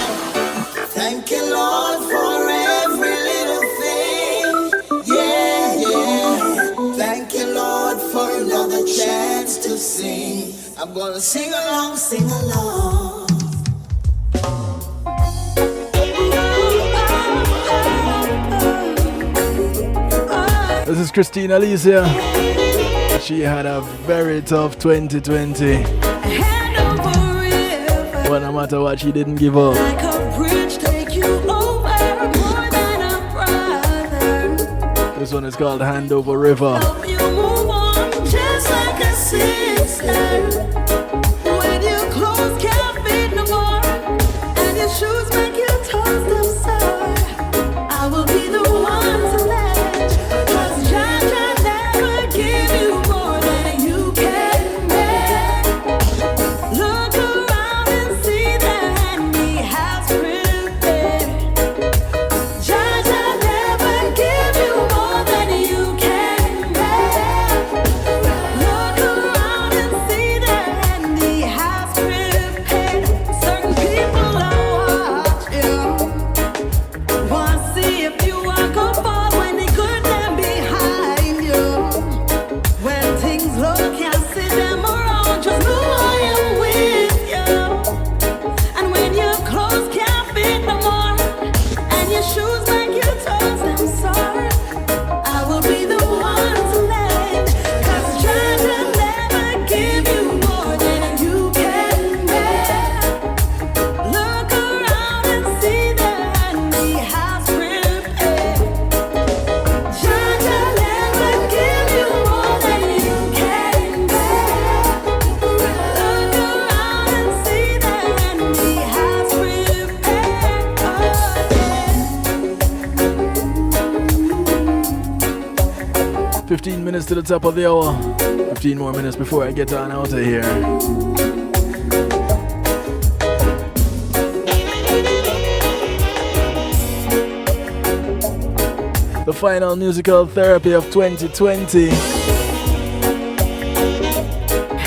Thank you, Lord, for every little thing. Yeah, yeah. Thank you, Lord, for another chance to sing. I'm gonna sing along, sing along. This is Christina Alicia. She had a very tough 2020. But no matter what, she didn't give up. Like a bridge, take you over more than a brother. This one is called Hand Over River. Help you move on just like a sister. When your clothes can't fit no more, and your shoes make you toss them sour, I will be the one to let. 'Cause Jah never give you more than you can bear. Look around and see the hand He has prepared. Jah never give you more than you can bear. Look around and see the hand He has prepared. Certain people are watching, want to see if you are gonna fall when they could them behind you. When things look, can't see them around, just know I am with you. And when your clothes can't fit no more, and your shoes make you toss them sore, I will be the one to lend. 'Cause Jah never give you more than you can bear. Look around and see the hand He has prepared. Jah never give you more than you can bear. Look around and see the hand He has prepared. 15 minutes to the top of the hour. 15 more minutes before I get on out of here. The final musical therapy of 2020.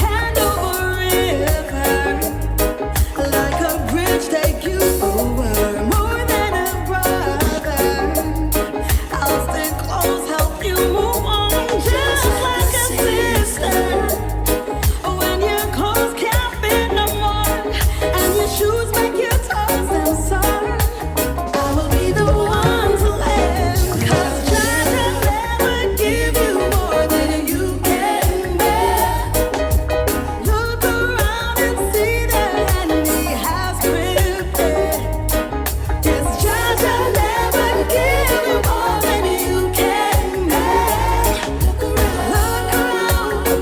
Hand over river, like a bridge, take you over more than a brother. I'll stay close, help you move on, just like a sister. When your clothes can't fit no more, and your shoes make you toss them sore, I will be the one to lend. 'Cause Jah never give you more than you can bear. Look around and see the hand He has prepared. Yes, Jah never give you more than you can bear.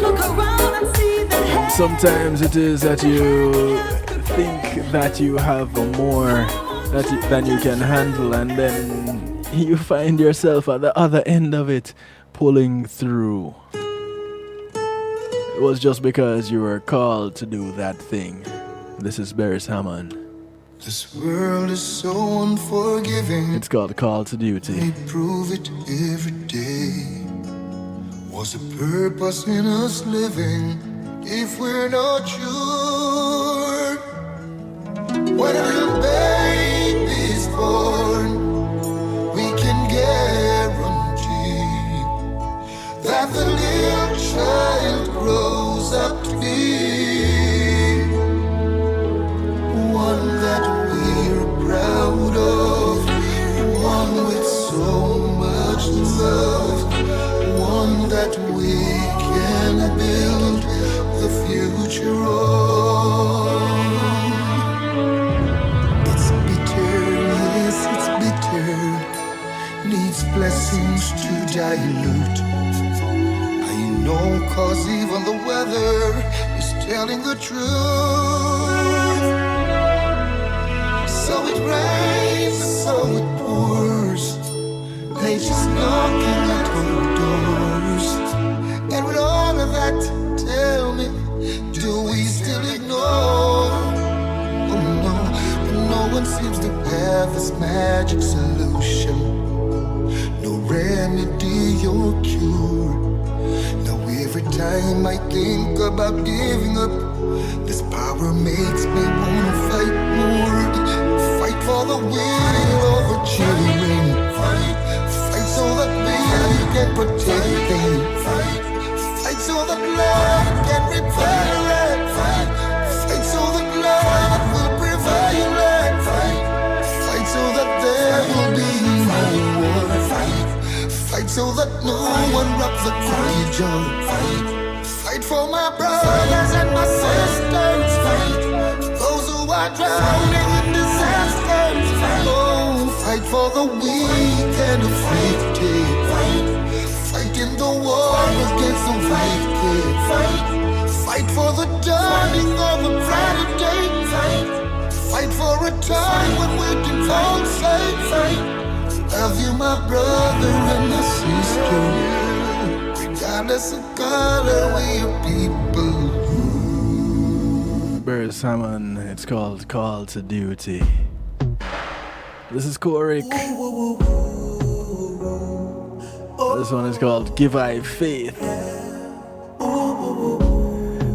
Look around and see the hand. Sometimes it is that you think that you have more than you can handle, and then you find yourself at the other end of it, pulling through. It was just because you were called to do that thing. This is Barris Hammond. This world is so unforgiving. It's called Call to Duty. They prove it every day. Was a purpose in us living if we're not sure? When a little baby's born, we can guarantee that the little child grows up to be one that we're proud of, one with so much love, one that we can build the future on. It's bitter, yes, it's bitter, needs blessings to dilute. I know, 'cause even the weather is telling the truth. So it rains, so it pours, nature's knocking at our doors. And with all of that, tell me, do we still ignore? Oh no, but no one seems to have this magic solution, no remedy or cure. Now every time I think about giving up, this power makes me wanna fight more. Fight for the will of the children. Fight so that we can protect them. Fight so that love can repair it. Fight so that love will prevail it. Fight so that there will be no war. Fight so that no one robs a quiet joy. Fight for my brothers and my sisters. Those who are drowning in disasters. Oh, fight for the weak and afflicted. Fight in the war against the wicked. Fight for the dawning of a brighter day. Fight for a time when we can all say, love you, my brother and my sister. Regardless of color, we are people. Barry Salmon, it's called Call to Duty. This is Korik. This one is called Give I Faith.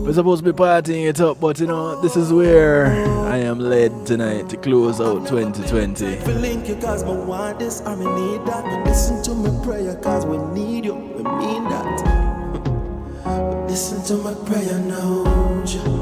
We're supposed to be partying it up, but you know, this is where I am led tonight to close out 2020. Link you cause we want this and we need that. Listen to my prayer cause we need you, we mean that. Listen to my prayer now.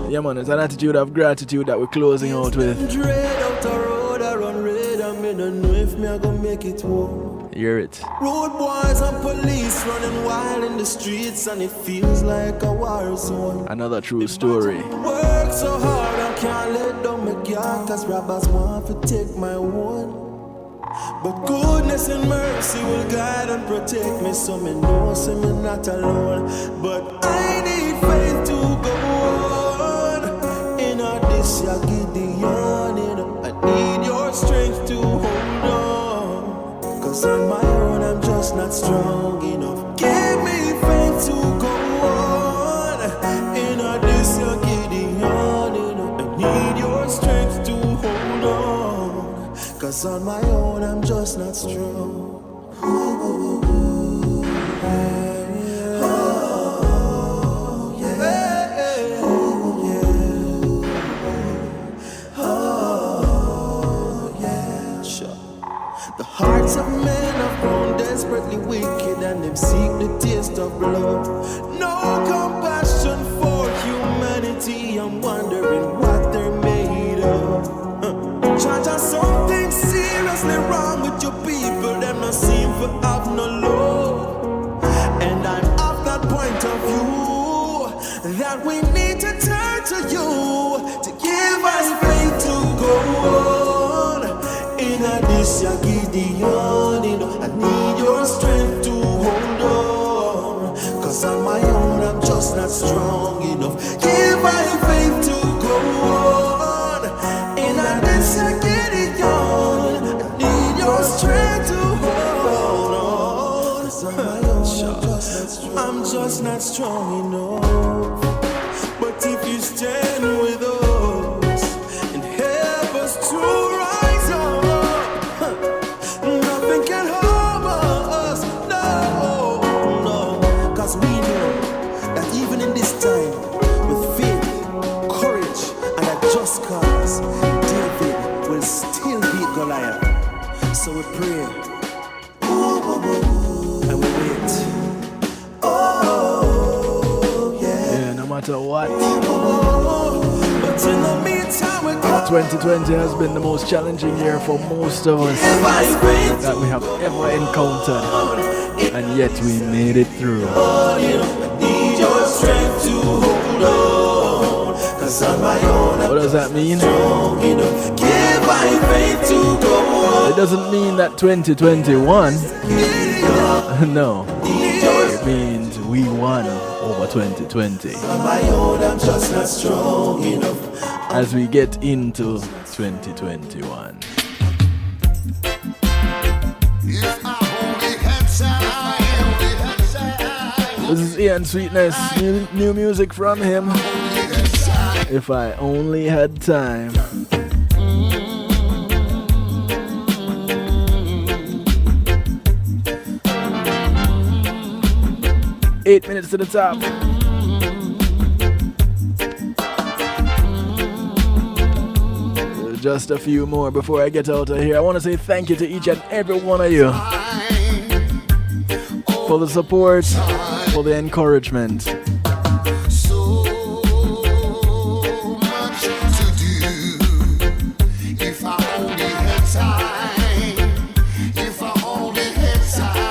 Yeah man, it's an attitude of gratitude that we're closing out with. Dread out the road, I run red, I don't know if me I gonna make it home. Hear it. Road boys and police running wild in the streets and it feels like a war zone. Another true story. Work so hard I can't let down my guard cause robbers want to take my one. But goodness and mercy will guide and protect me so me know so me not alone. But I need faith to go on. In all this ya Gideon, I need your strength to hold on. Cause on my own I'm just not strong enough. Give me faith to go on. In all this ya Gideon, I need your strength to hold on. Cause on my own I'm just not strong. Ooh, yeah. Oh, yeah. Oh, yeah. Oh, yeah. Sure. The hearts of men have grown desperately wicked and them seek the taste of blood. No compassion for humanity. I'm wondering what they're made of. Jaja, something seriously wrong with your people. Them not seem to have no love. And I'm of that point of view that we need to turn to you to give us faith to go on. In this ya Gideon, I need your strength to hold on. Cause on my own I'm just not strong enough. Give my faith to go on. In this ya Gideon, I need your strength to hold on. Cause on my own I'm just not strong enough. But if you stand with us and help us to rise up, nothing can harm us, no. Cause we know that even in this time, with faith, courage, and a just cause, David will still beat Goliath. So we pray, and we wait. Oh, Yeah, no matter what. but in the meantime, we got 2020 has been the most challenging year for most of us that we have ever encountered. And yet we made it through. need your strength to hold on. Cause on my own, What does that mean? give my faith to go on. It doesn't mean that 2021. No. It means we won over 2020. On my own, I'm just not strong enough. As we get into 2021. This is Ian Sweetness, new music from him. If I only had time. Eight minutes to the top. Just a few more before I get out of here. I want to say thank you to each and every one of you for the support, for the encouragement. So much to do. If I only had time. If I only had time.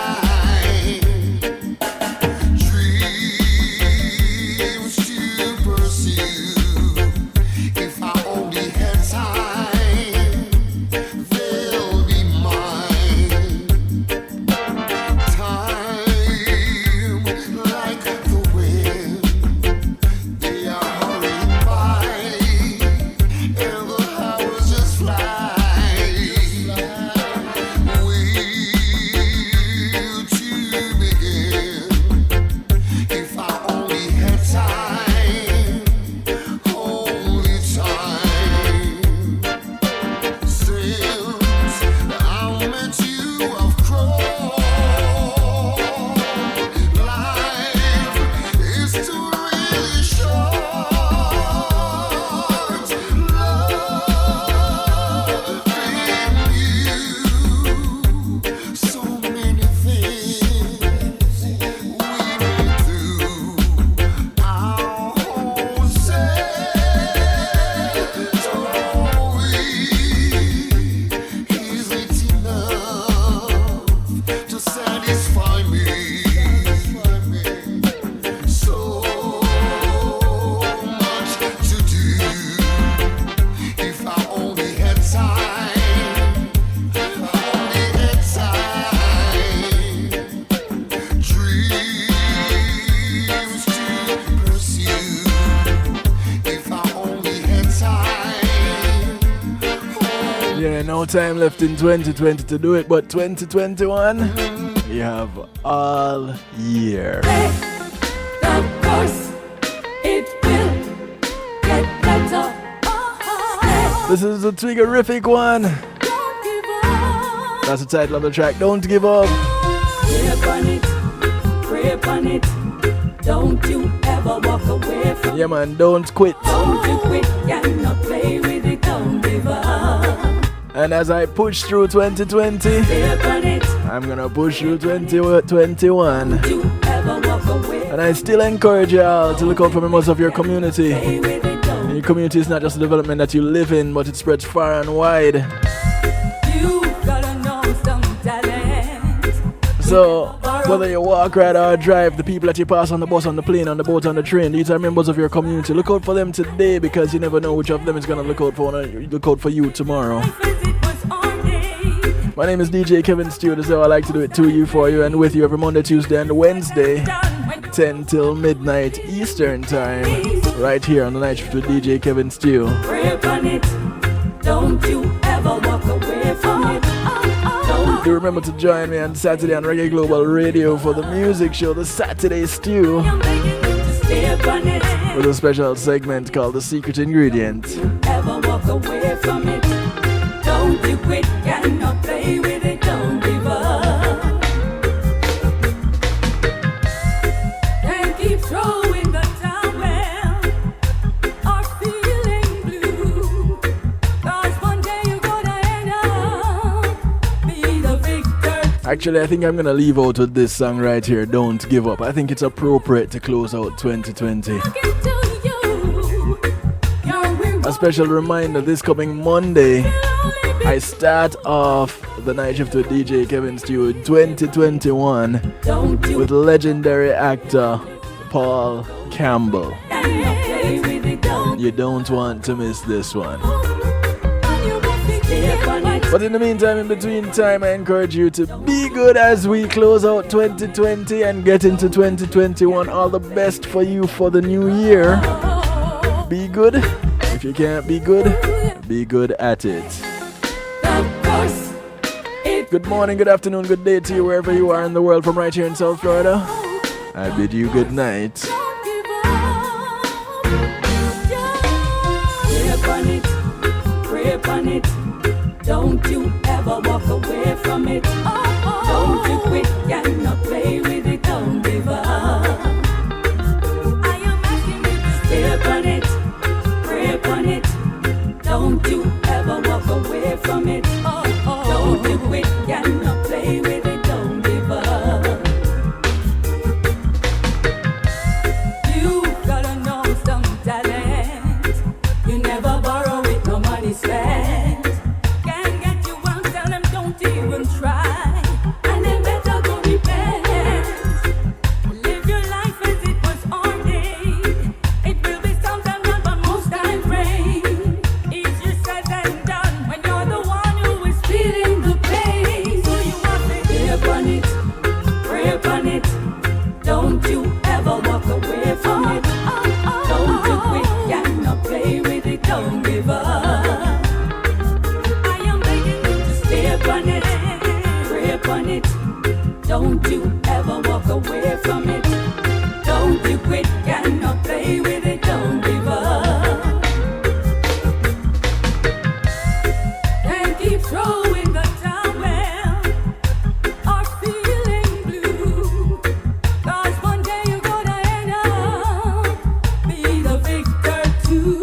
no time left in 2020 to do it, but 2021, you have all year. Of course, it will get better. This is a Twiggerific one. That's the title of the track, Don't Give Up. Pray upon it, don't you ever walk away from it. Yeah man, don't quit. Don't you quit, cannot play with it, don't give up. And as I push through 2020, I'm gonna push through 2021. And I still encourage you all to look out for members of your community. And your community is not just a development that you live in, but it spreads far and wide. So, whether you walk, ride, or drive, the people that you pass on the bus, on the plane, on the boat, on the train, these are members of your community. Look out for them today, because you never know which of them is going to look out for you tomorrow. My name is DJ Kevin Stewart. This is how I like to do it to you, for you, and with you every Monday, Tuesday, and Wednesday, 10 till midnight Eastern time, right here on the Night Shift with DJ Kevin Stewart. Pray upon it, don't you ever walk away from it. Do remember to join me on Saturday on Reggae Global Radio for the music show, the Saturday Stew, with a special segment called The Secret Ingredient. Ever walk away from it. Don't you quit, cannot play with it, don't give up. And keep throwing the towel or feeling blue. 'Cause one day you're gonna end up be the victor. Actually, I think I'm gonna leave out with this song right here, Don't Give Up. I think it's appropriate to close out 2020. A special reminder, this coming Monday, I start off the Night Shift with DJ Kevin Stewart 2021 with legendary actor Paul Campbell. You don't want to miss this one. But in the meantime, in between time, I encourage you to be good as we close out 2020 and get into 2021. All the best for you for the new year. Be good. If you can't be good at it. Good morning, good afternoon, good day to you wherever you are in the world from right here in South Florida. I bid you good night. Pray upon it, don't you ever walk away from it. Don't you quit, cannot play with it, don't give up. I am asking you to stay upon it. Pray upon it, don't you ever walk away from it. Don't you quit, cannot play with it, don't give up. You gotta know some talent. You never borrow it, no money spent. Can't get you out, tell them don't even try. And then better go repent. Live your life as it was ordained. It will be sometimes not, but most times rain. Easier said than done when you're the one who is feeling the pain. So you have to pray upon it, pray upon it. Don't you ever walk away from it. Don't you quit, cannot play with it, don't give up. I am begging you to stay upon it, pray upon it. Don't you ever walk away from it. Don't you quit, cannot play with it, don't give up. And keep throwing the towel or feeling blue. 'Cause one day you're gonna end up be the victor too.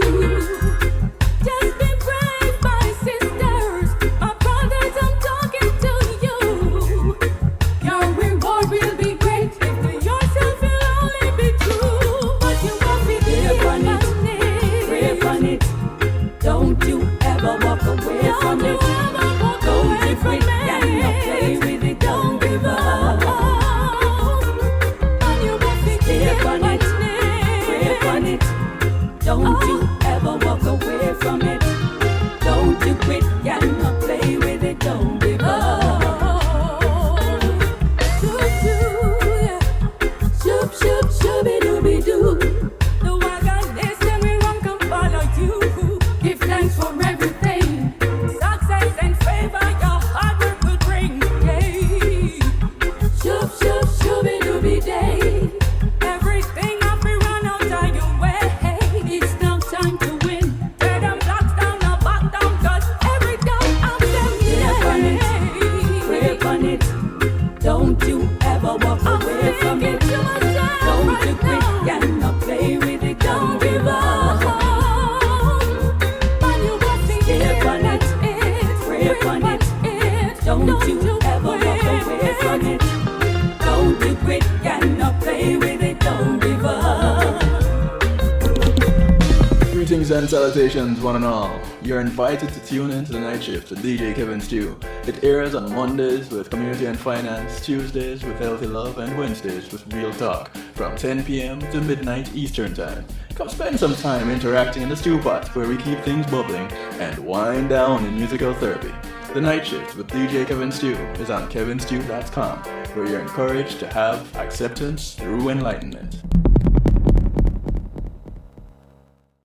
Just be brave, my sisters, my brothers, I'm talking to you. Your reward will be great if the Don't you quit, can not play with it, don't give up. Stay on it, pray on it. Don't you ever walk away from it. Don't you quit, can not play with it, don't give up. Greetings and salutations, one and all. You're invited to tune in to the Night Shift with DJ Kevin Stew. It airs on Mondays with Community and Finance, Tuesdays with Healthy Love, and Wednesdays with Real Talk from 10 p.m. to midnight Eastern Time. Come spend some time interacting in the stew pot where we keep things bubbling and wind down in musical therapy. The Night Shift with DJ Kevin Stew is on kevinstew.com, where you're encouraged to have acceptance through enlightenment.